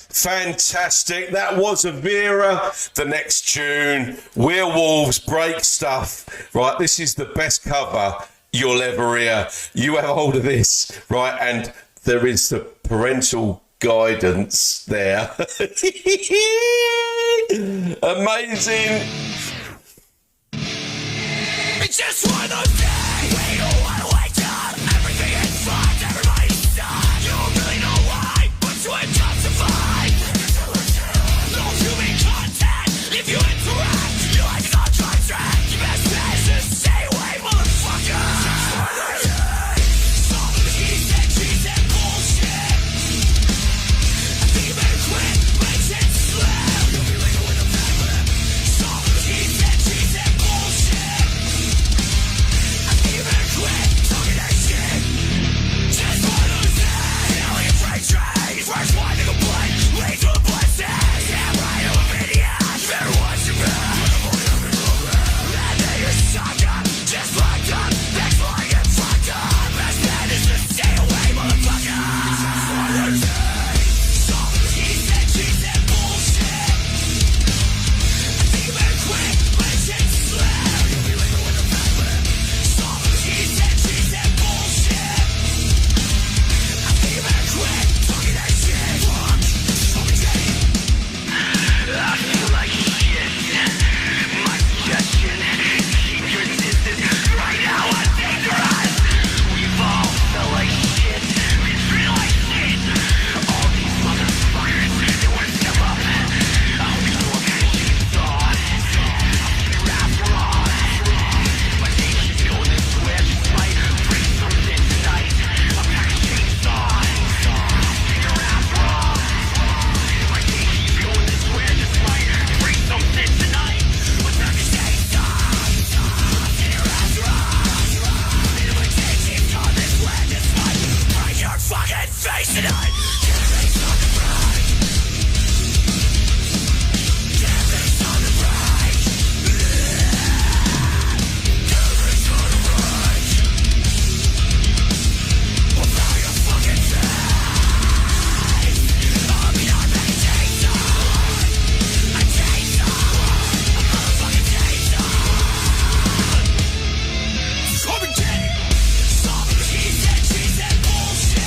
Fantastic. That was Avira. The next tune, Werewolves, Break Stuff. Right, this is the best cover you'll ever hear. You have hold of this, right, and there is the parental guidance there. Amazing. It's just one of those days where you don't want to wake up. Everything is fucked, everybody's done. You don't really know why, but you ain't justified. No human contact. If you interact, your life is on contract. Your best bet is to stay away, motherfucker. Just one of those days. Some he said bullshit. I think you better quit, makes it slip. You'll be legal with a bad lip. Some he said bullshit. I think you better quit talking that shit. Just one of those days. Alien freight train. First one to complain, lead to a blessing. Yeah, right, I'm a maniac. You better watch your back. And then you're sucked up, just locked up. Next one, get fucked up. Best bet is to stay away, motherfucker. Just one of those days. Some he said bullshit. I think you better quit, makes it slip. You'll be legal with a bad lip. Some he said bullshit. I think you better quit talking that shit. Fuck, something. I feel like shit. My suggestion, keep your distance. Right now I'm dangerous. We've all felt like shit. It's real like shit. All these motherfuckers, they wanna step up. I'll be the one that you saw. I'll keep your ass raw. My nation's going this switch. Might bring something tonight. I'll pack a chainsaw. I'll keep your ass raw. My nation's going this switch. Might bring something tonight. I'll pack a chainsaw. I'll keep your ass raw. My nation's going this switch. Might bring your fucking face tonight. Can't make something right. Can't make something right. Can't make something right. I'll blow your fucking face. I'll be on my chainsaw. A chainsaw. A motherfucking chainsaw. Corbin King. Some he said bullshit.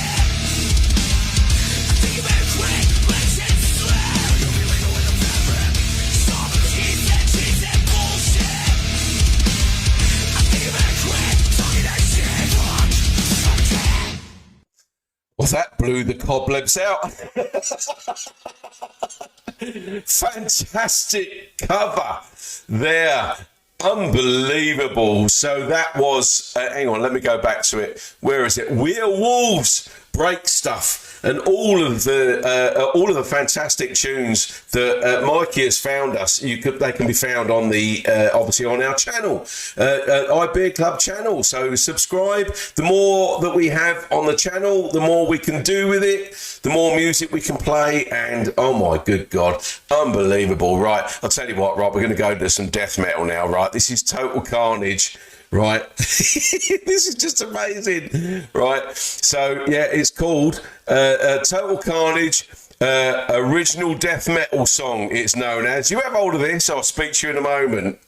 I think you better quit, makes it slip. You'll be legal with a bad lip. Some he said bullshit. I think you better quit talking that shit. Fuck, something. Well, that blew the cobwebs out. Fantastic cover there. Unbelievable. So that was, hang on, let me go back to it. Where is it? Werewolves, Break Stuff. And all of the fantastic tunes that Mikey has found us, they can be found on the obviously on our channel, iBeer Club channel. So subscribe. The more that we have on the channel, the more we can do with it, the more music we can play. And oh my good God, unbelievable! Right, I'll tell you what. Right, we're going to go to some death metal now. Right, this is Total Carnage. Right, this is just amazing. Right, so yeah, it's called Total Carnage. Original death metal song, it's known as. You have hold of this, I'll speak to you in a moment.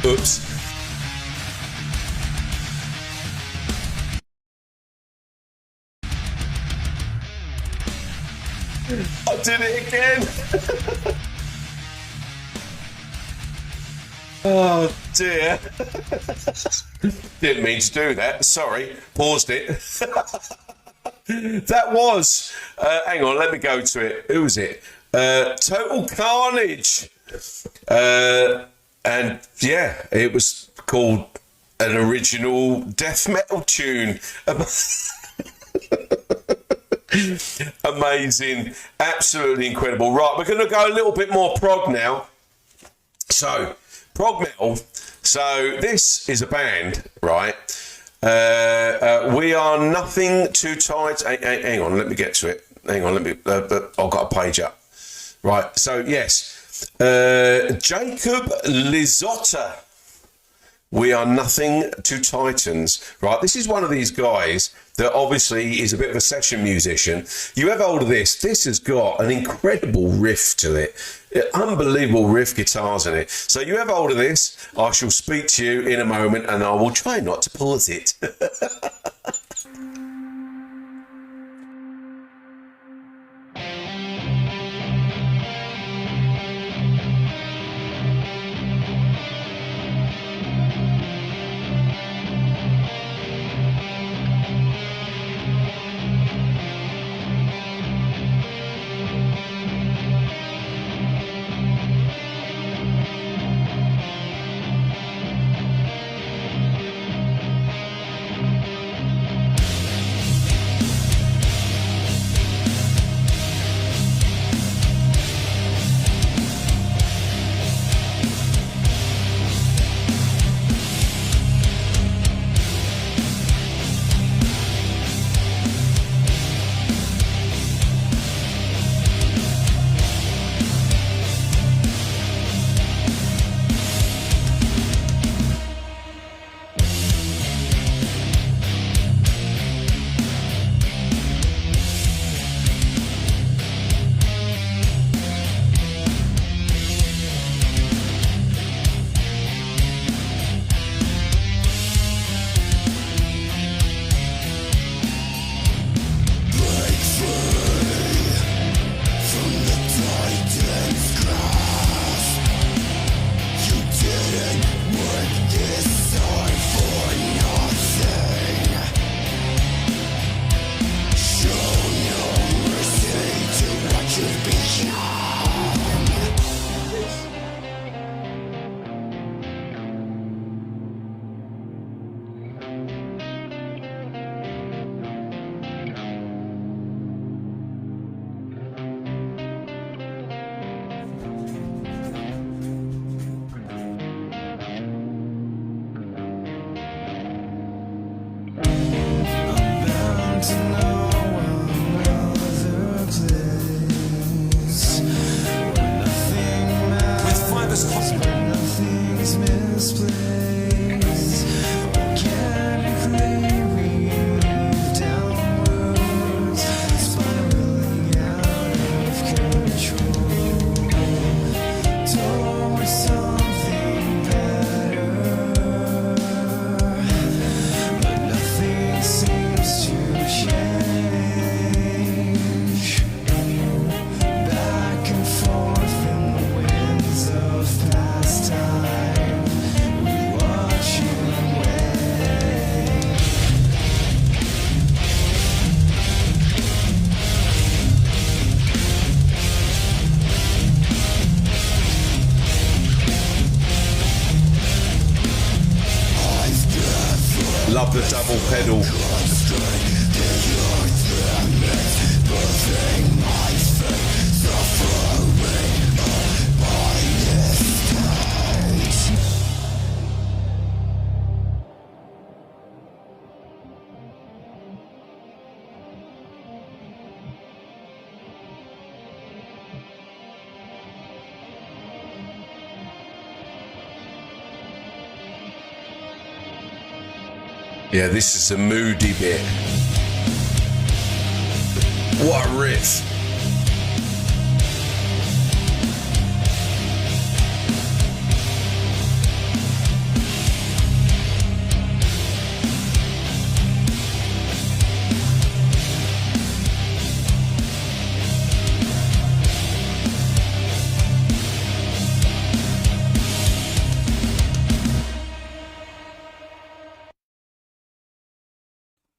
Oops. I did it again. Oh dear. Didn't mean to do that. Sorry. Paused it. That was, hang on, let me go to it. Who was it? Total Carnage. And yeah, it was called an original death metal tune. Amazing, absolutely incredible. Right, we're going to go a little bit more prog now. So, prog metal. So, this is a band, right? We Are Nothing Too Tight. Hang on, let me get to it. Hang on, let me. I've got a page up. Right, so yes. Jacob Lizotta We Are Nothing to Titans, right? This is one of these guys that obviously is a bit of a session musician. You have hold of this. This has got an incredible riff to it. Unbelievable riff guitars in it. So you have hold of this. I shall speak to you in a moment and I will try not to pause it. Love the double pedal. Yeah, this is a moody bit. What a riff.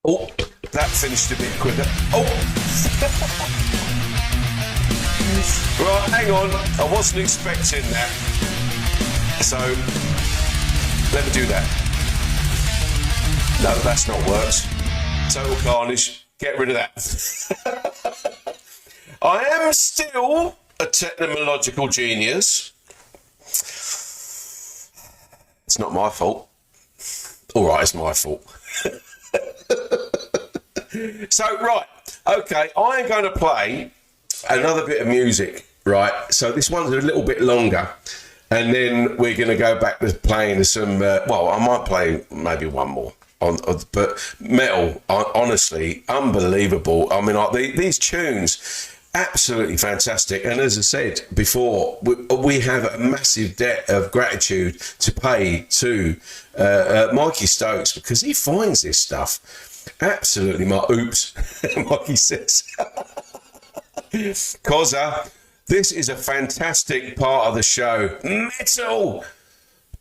Oh, that finished a bit quicker. Oh! Right, hang on. I wasn't expecting that. So, let me do that. No, that's not worked. Total carnage. Get rid of that. I am still a technological genius. It's not my fault. All right, it's my fault. So, right, okay, I'm going to play another bit of music, right? So this one's a little bit longer. and then we're going to go back to playing some. Well, I might play maybe one more. But metal, honestly, unbelievable. I mean, these tunes, absolutely fantastic. And as I said before, we have a massive debt of gratitude to pay to Mikey Stokes, because he finds this stuff absolutely. Mikey says, Koza, this is a fantastic part of the show. Metal!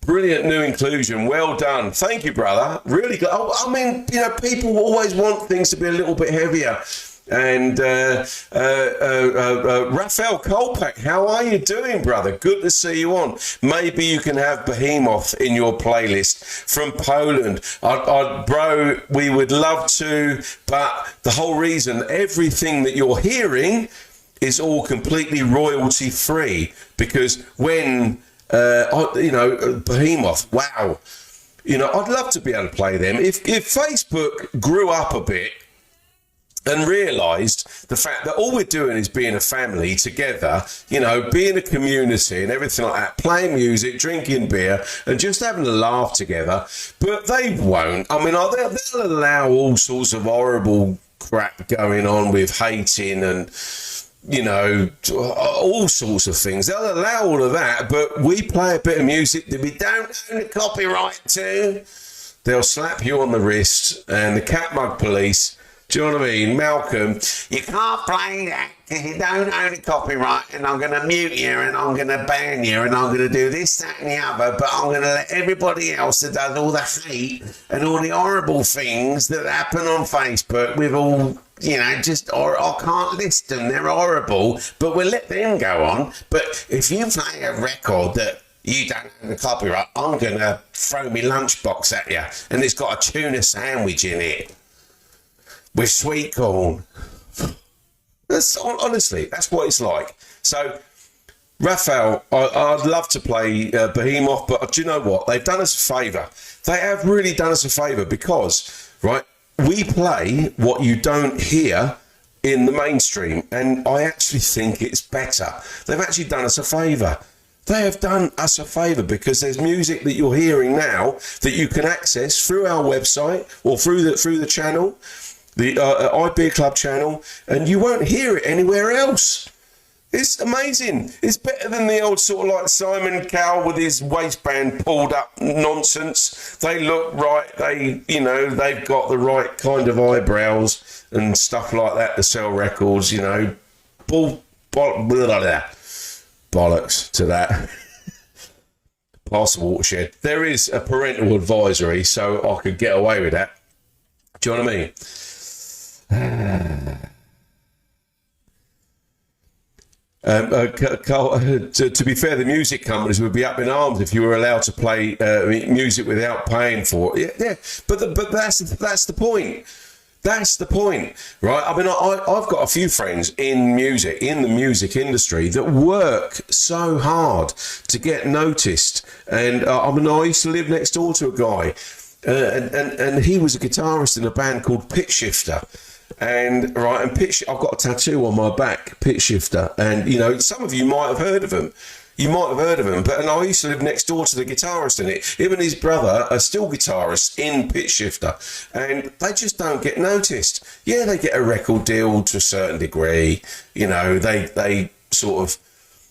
Brilliant new inclusion. Well done. Thank you, brother. Really good. I mean, you know, people always want things to be a little bit heavier. And Raphael Kolpak, how are you doing, brother? Good to see you on. Maybe you can have Behemoth in your playlist from Poland. Bro, we would love to, but the whole reason, everything that you're hearing is all completely royalty free, because when Behemoth, wow, you know, I'd love to be able to play them. If Facebook grew up a bit and realised the fact that all we're doing is being a family together, you know, being a community and everything like that, playing music, drinking beer and just having a laugh together, but they won't. I mean, they'll allow all sorts of horrible crap going on with hating and, you know, all sorts of things. They'll allow all of that, but we play a bit of music that we don't own the copyright to. They'll slap you on the wrist, and the cat mug police, do you know what I mean? Malcolm, you can't play that because you don't own the copyright, and I'm going to mute you, and I'm going to ban you, and I'm going to do this, that and the other, but I'm going to let everybody else that does all the hate and all the horrible things that happen on Facebook with all, you know, or I can't list them, they're horrible, but we'll let them go on. But if you play a record that you don't own the copyright, I'm going to throw my lunchbox at you, and it's got a tuna sandwich in it with sweet corn. Honestly, that's what it's like. So, Raphael, I'd love to play Behemoth, but do you know what? They've done us a favour. They have really done us a favour because, right, we play what you don't hear in the mainstream, and I actually think it's better. They've actually done us a favour. They have done us a favour, because there's music that you're hearing now that you can access through our website or through the channel, the iBeer Club channel, and you won't hear it anywhere else. It's amazing. It's better than the old sort of like Simon Cowell with his waistband pulled up nonsense. They look right. They've got the right kind of eyebrows and stuff like that to sell records, you know. Bollocks to that. Pass the watershed. There is a parental advisory, so I could get away with that. Do you know what I mean? To be fair, the music companies would be up in arms if you were allowed to play music without paying for it. Yeah, but that's the point. That's the point, right? I mean, I've got a few friends in the music industry that work so hard to get noticed. And I used to live next door to a guy, and he was a guitarist in a band called Pitch Shifter. And I've got a tattoo on my back, Pitch Shifter, and you know, some of you might have heard of him. And I used to live next door to the guitarist in it. Him and his brother are still guitarists in Pitch Shifter, and they just don't get noticed. Yeah, they get a record deal to a certain degree. You know, they sort of,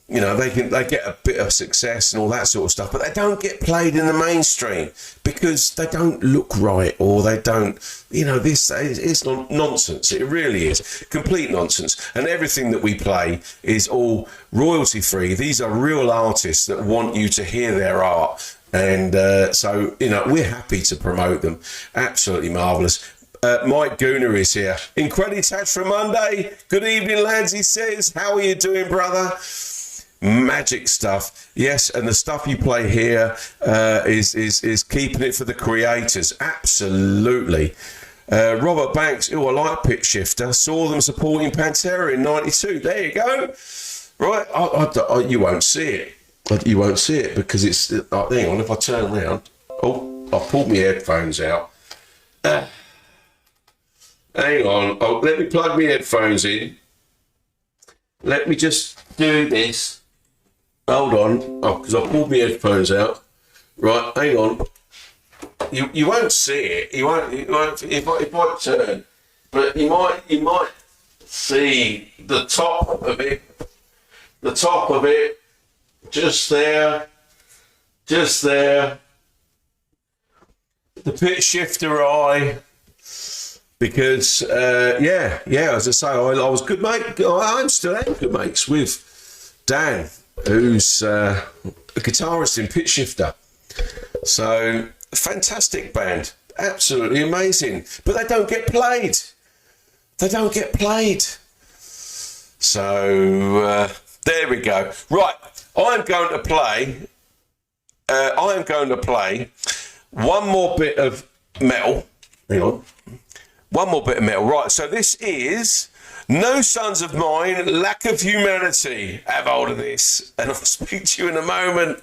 you know, they get a bit of success and all that sort of stuff, but they don't get played in the mainstream because they don't look right, or they don't, you know, it's nonsense. It really is complete nonsense. And everything that we play is all royalty free. These are real artists that want you to hear their art. And so, you know, we're happy to promote them. Absolutely marvellous. Mike Gooner is here. Increditat for Monday. Good evening, lads, he says. How are you doing, brother? Magic stuff, yes, and the stuff you play here is keeping it for the creators. Absolutely. Robert Banks, who I like Pitch Shifter, saw them supporting Pantera in '92. There you go. Right, you won't see it. You won't see it because it's. Hang on, if I turn around. Oh, I pulled my headphones out. Hang on. Oh, let me plug my headphones in. Let me just do this. Hold on. Oh, because I pulled my headphones out. Right, hang on. You won't see it. You won't if I turn. But you might see the top of it. The top of it. Just there. Just there. The pitch shifter eye. Because, as I say, I was good mate. I'm still good mates with Dan, who's a guitarist in Pitch Shifter. So, fantastic band. Absolutely amazing. But they don't get played. They don't get played. So, there we go. Right, I'm going to play one more bit of metal. Hang on. One more bit of metal. Right, so this is No Sons of Mine, Lack of Humanity. Have hold of this, and I'll speak to you in a moment.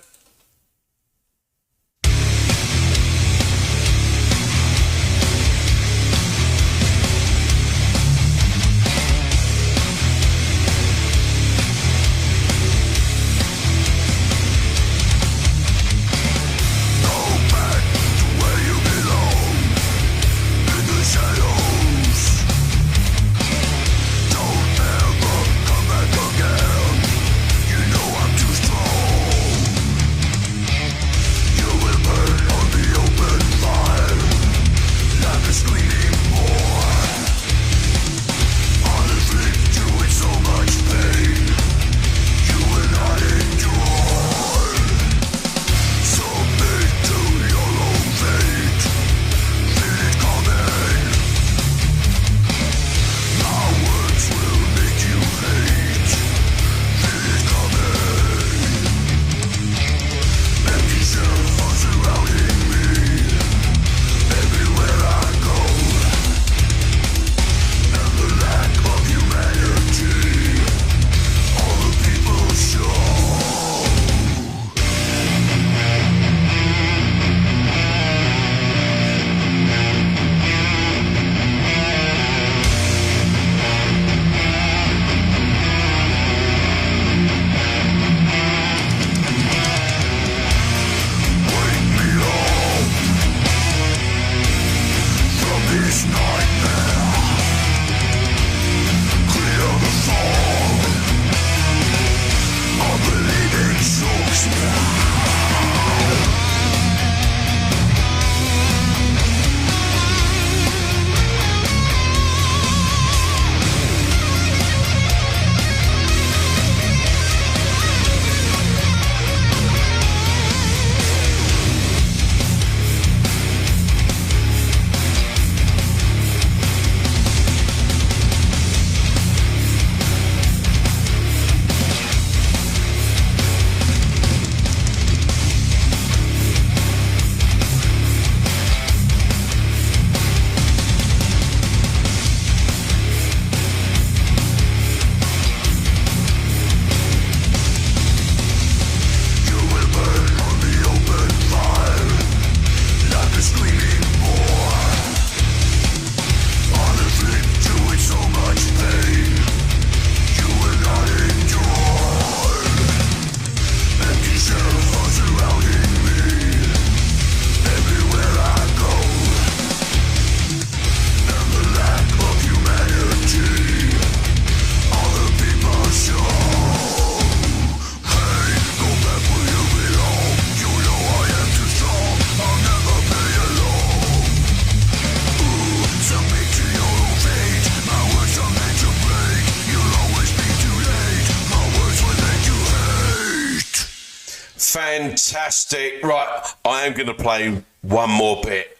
Fantastic. Right, I am going to play one more bit,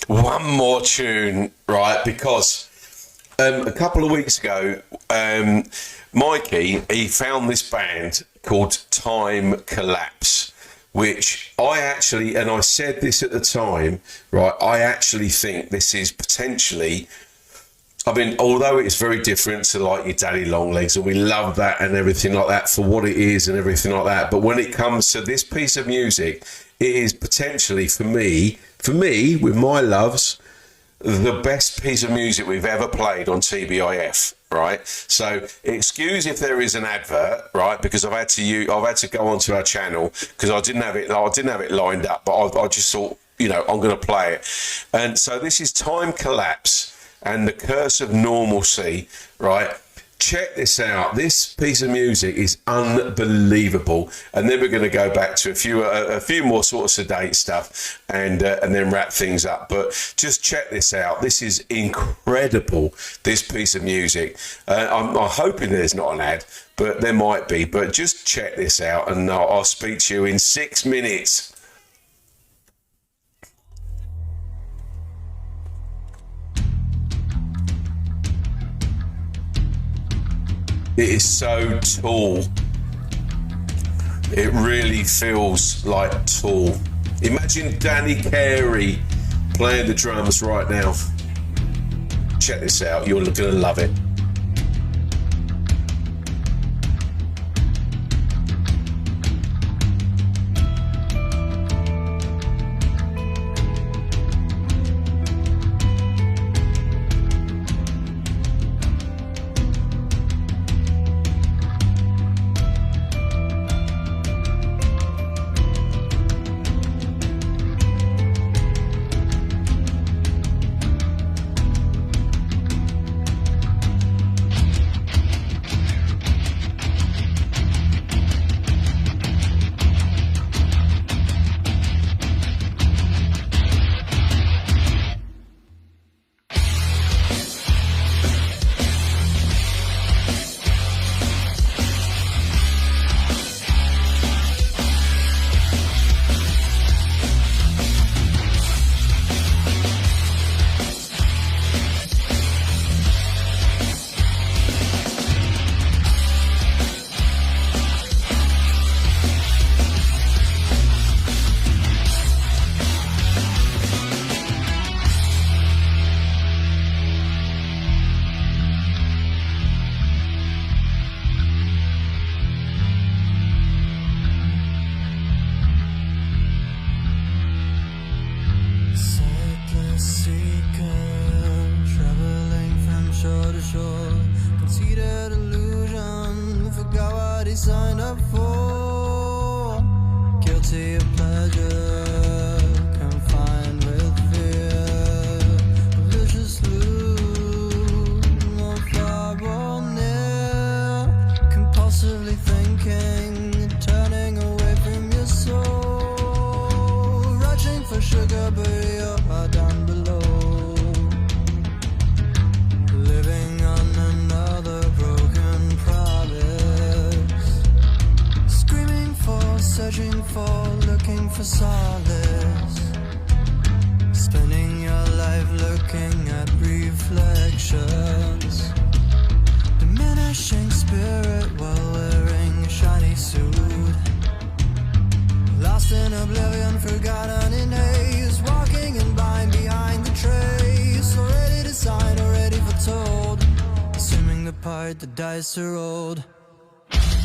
one more tune, right, because a couple of weeks ago, Mikey, he found this band called Time Collapse, which I actually, and I said this at the time, right, I actually think this is potentially, I mean, although it's very different to like your Daddy Longlegs, and we love that and everything like that for what it is and everything like that, but when it comes to this piece of music, it is potentially for me, with my loves, the best piece of music we've ever played on TBIF, right? So excuse if there is an advert, right? Because I've had to go onto our channel because I didn't have it lined up, but I just thought, you know, I'm going to play it. And so this is Time Collapse and the Curse of Normalcy, right? Check this out. This piece of music is unbelievable. And then we're going to go back to a few more sort of sedate stuff and then wrap things up. But just check this out. This is incredible, this piece of music. I'm hoping there's not an ad, but there might be. But just check this out and I'll speak to you in 6 minutes. It is so Tool. It really feels like Tool. Imagine Danny Carey playing the drums right now. Check this out. You're going to love it. The dice are rolled. Floating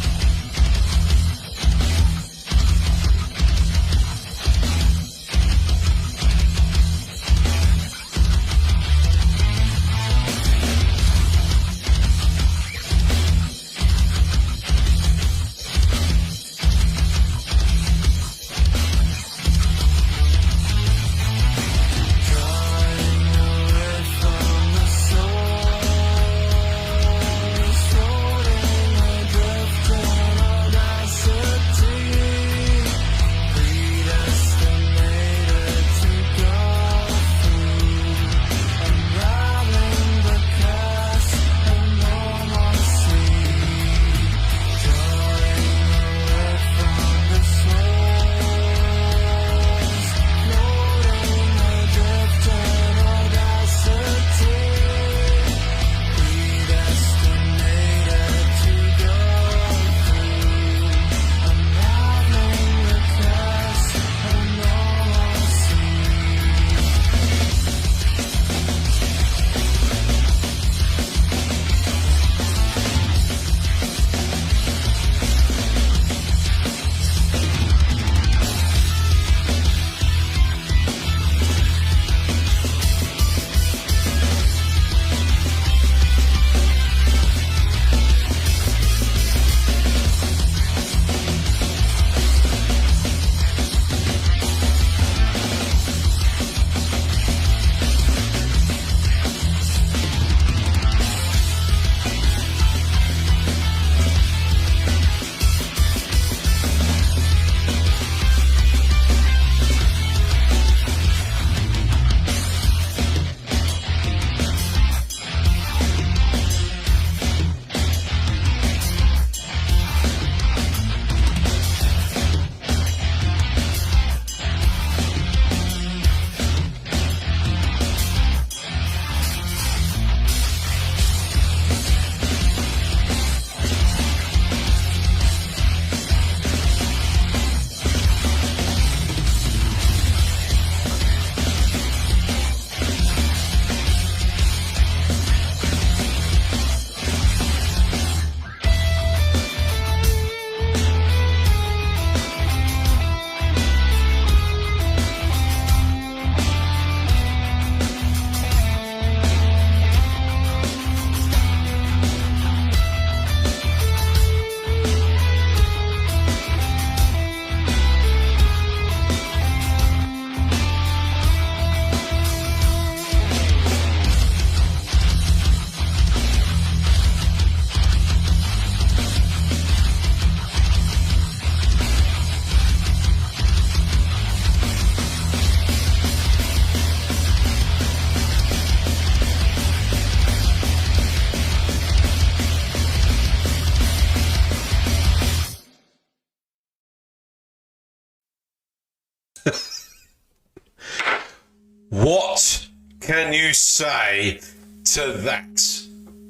What can you say to that?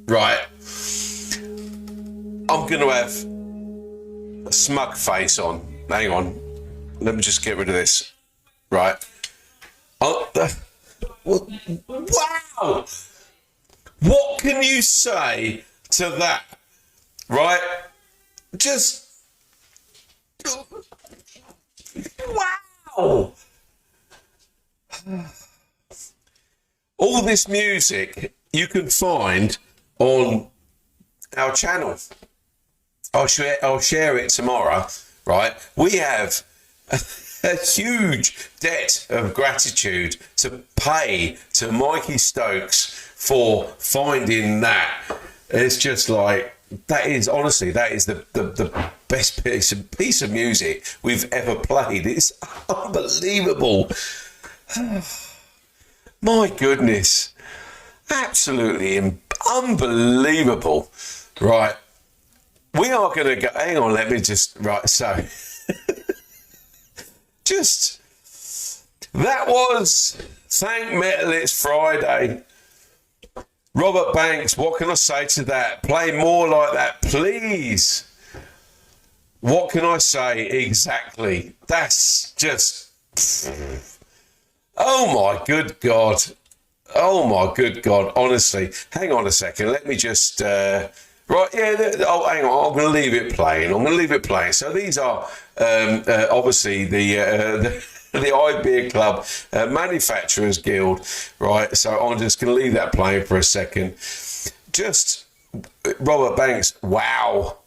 Right. I'm going to have a smug face on. Hang on. Let me just get rid of this. Right. Wow! What can you say to that? Right? Just... Wow! All this music you can find on our channel. I'll share it tomorrow, right? We have a huge debt of gratitude to pay to Mikey Stokes for finding that. It's just like, that is the best piece of music we've ever played. It's unbelievable. My goodness. Absolutely unbelievable. Right. We are going to go, hang on, let me just, right, so, just, that was Thank Metal It's Friday. Robert Banks, what can I say to that? Play more like that, please. What can I say exactly? That's just, oh my good God. Oh my good God, honestly. Hang on a second, let me just, right, yeah, oh, hang on, I'm going to leave it playing. So these are obviously the I Beer Club Manufacturers Guild, right? So I'm just going to leave that playing for a second. Just Robert Banks, wow,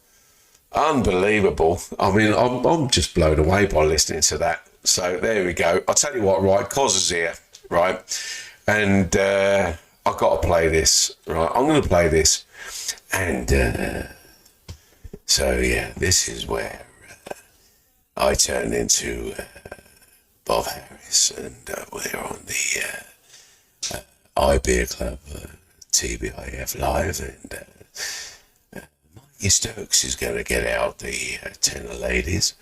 unbelievable. I mean, I'm just blown away by listening to that. So there we go. I'll tell you what, right, Cos is here, right? And I've got to play this, right? I'm going to play this. And so, yeah, this is where I turn into Bob Harris, and we're on the I Beer Club TBIF Live, and Mikey Stokes is going to get out the tenor ladies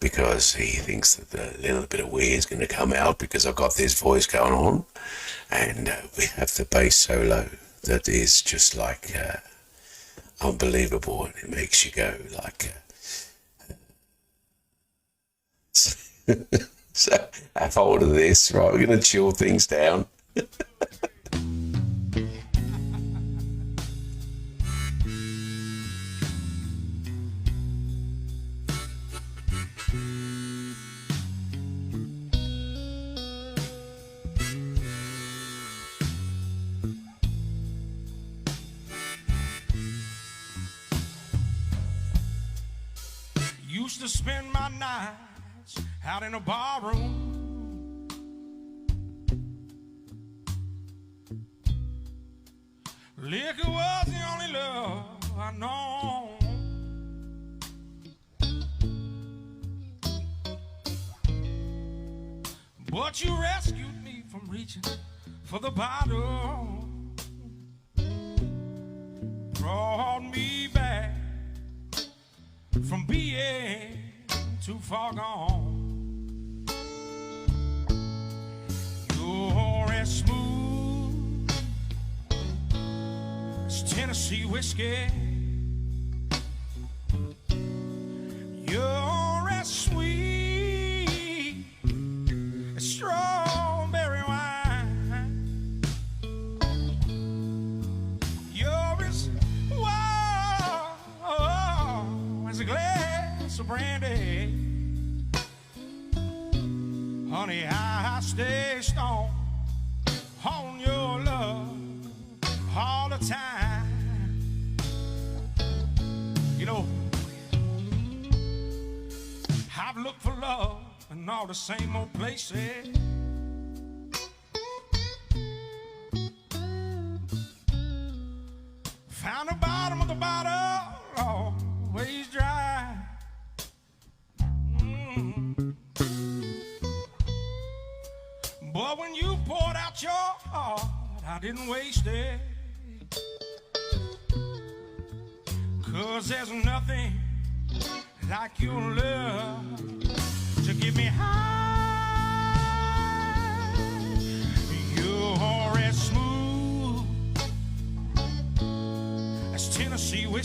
because he thinks that a little bit of weird is going to come out because I've got this voice going on, and we have the bass solo that is just like unbelievable, and it makes you go like so have hold of this, right? We're going to chill things down. Used to spend my nights out in a barroom, liquor was the only love I know. But you rescued me from reaching for the bottle, brought me back from being too far gone. You're as smooth as Tennessee whiskey. You're as sweet as strawberry wine. You're as warm as a glass of brandy. Honey, I stay strong on your love all the time. You know, I've looked for love in all the same old places. Found the bottom of the bottle always dry. But when you poured out your heart, I didn't waste it. 'Cause there's nothing like your love to get me high.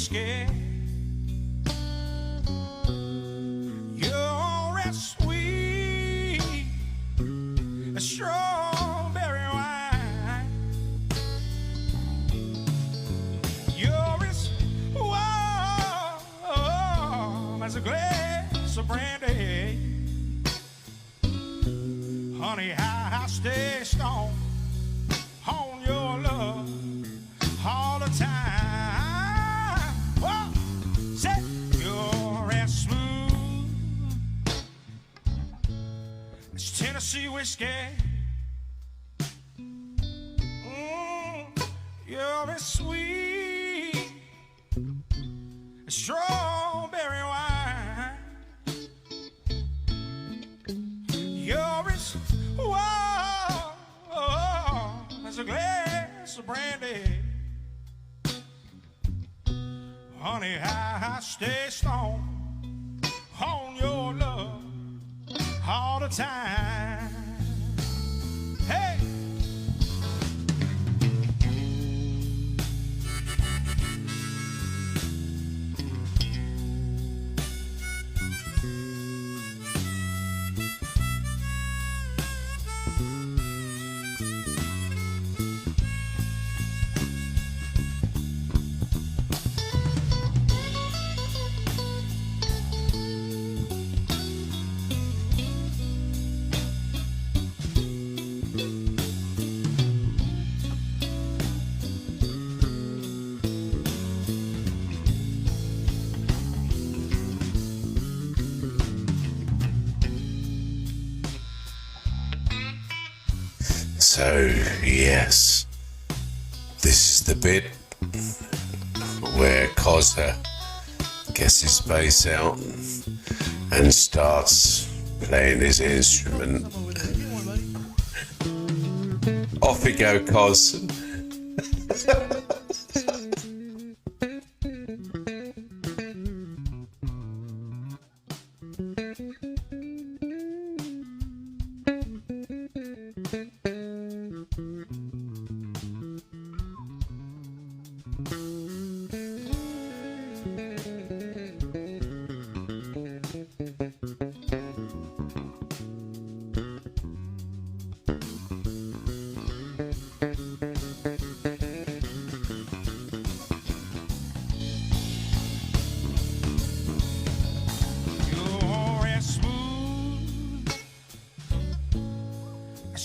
whiskey. You're as sweet as strawberry wine. You're as warm as a glass of brandy. Honey, I stay strong on your love all the time. Oh, say you're as smooth as Tennessee whiskey. You're as sweet as strawberry wine. You're as warm as a glass of brandy. Honey, I stay strong on your love all the time. Hey! So, yes, this is the bit where Cozza gets his bass out and starts playing his instrument. Off we go, Coz.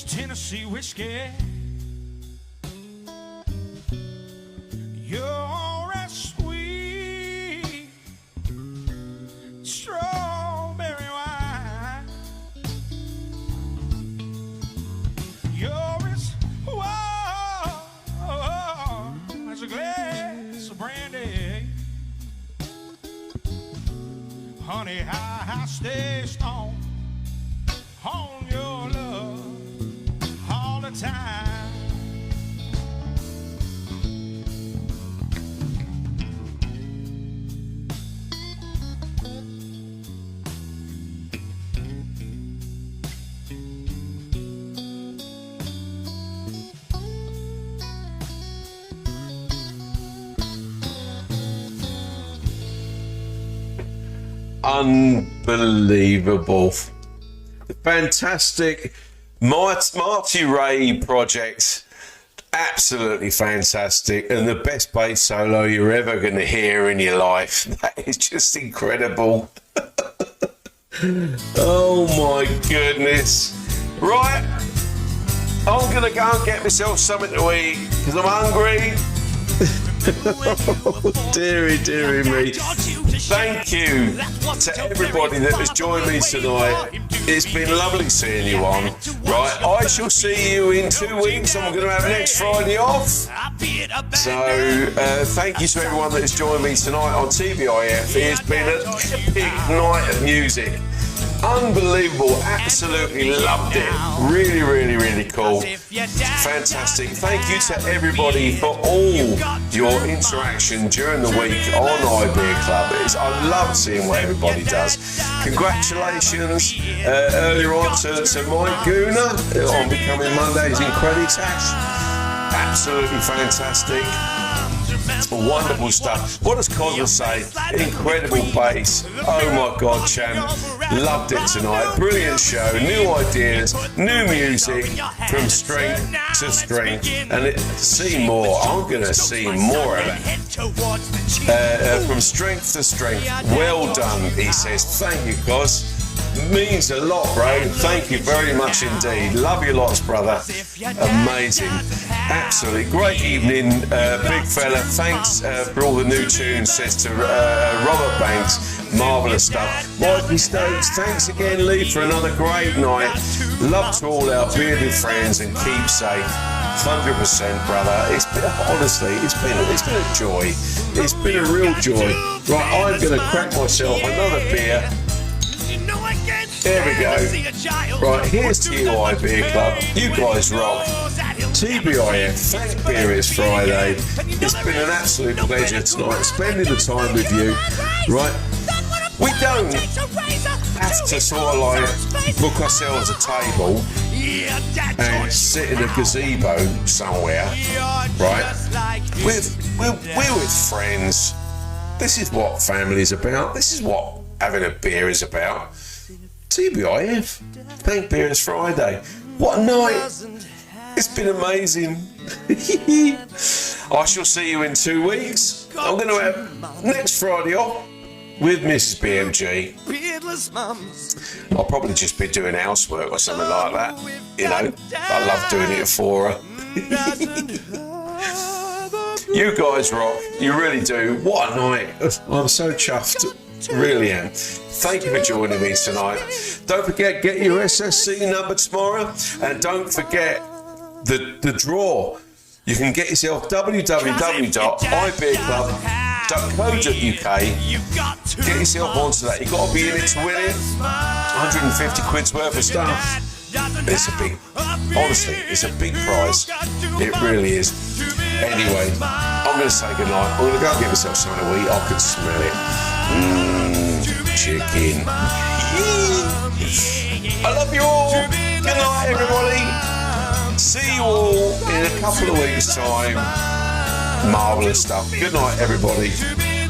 Tennessee whiskey. You're as sweet strawberry wine. You're as warm as a glass of brandy. Honey, I stay strong on your love all the time. Unbelievable. The fantastic Marty Ray project. Absolutely fantastic, and the best bass solo you're ever going to hear in your life. That is just incredible. Oh my goodness. Right, I'm going to go and get myself something to eat because I'm hungry. Oh, dearie me. Thank you to everybody that has joined me tonight. It's been lovely seeing you on. Right, I shall see you in 2 weeks. I'm going to have next Friday off. So, thank you to everyone that has joined me tonight on TBIF. It's been an epic night of music. Unbelievable, absolutely loved it. Really cool. Fantastic. Thank you to everybody for all your interaction during the week on iBeer Club. I love seeing what everybody does. Congratulations earlier on to Mike Gooner on becoming Mondays in Creditash. Absolutely fantastic. Wonderful stuff. What does Cosmo say? Incredible bass. Oh my God, champ. Loved it tonight. Brilliant show. New ideas, new music, from strength to strength. And see more. I'm going to see more of it. From strength to strength. Well done, he says. Thank you, Cos. Means a lot, bro. Thank you very much indeed. Love you lots, brother. Amazing. Absolutely. Great evening, big fella. Thanks for all the new tunes, says to Robert Banks. Marvellous stuff. Mikey Stokes, thanks again, Lee, for another great night. Love to all our bearded friends and keep safe. 100%, brother. It's been, honestly, it's been a joy. It's been a real joy. Right, I'm going to crack myself another beer. There we go. Right, here's TUI Beer Club. You guys rock. TBIF, thank beer, it's Friday. It's been an absolute pleasure tonight spending the time with you. Right, we don't have to sort of like book ourselves a table and sit in a gazebo somewhere. Right, we're with friends. This is what family's about. This is what having a beer is about. TBIF, thank beer, it's Friday. What a night. It's been amazing. I shall see you in 2 weeks. I'm going to have next Friday off with Mrs. BMG. I'll probably just be doing housework or something like that. You know, I love doing it for her. You guys rock. You really do. What a night. I'm so chuffed. Really am. Thank you for joining me tonight. Don't forget, get your SSC number tomorrow, and don't forget the draw. You can get yourself www.ibeerclub.co.uk. Get yourself onto that. You've got to be in it to win it. 150 quid's worth of stuff. It's a big, honestly, it's a big prize. It really is. Anyway, I'm going to say goodnight. I'm going to go and get myself something to eat. I can smell it. Chicken. I love you all. Good night, everybody. See you all in a couple of weeks' time. Marvellous stuff. Good night, everybody.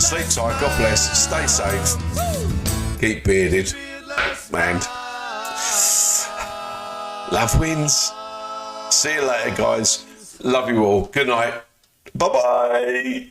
Sleep tight. God bless. Stay safe. Keep bearded. And love wins. See you later, guys. Love you all. Good night. Bye-bye.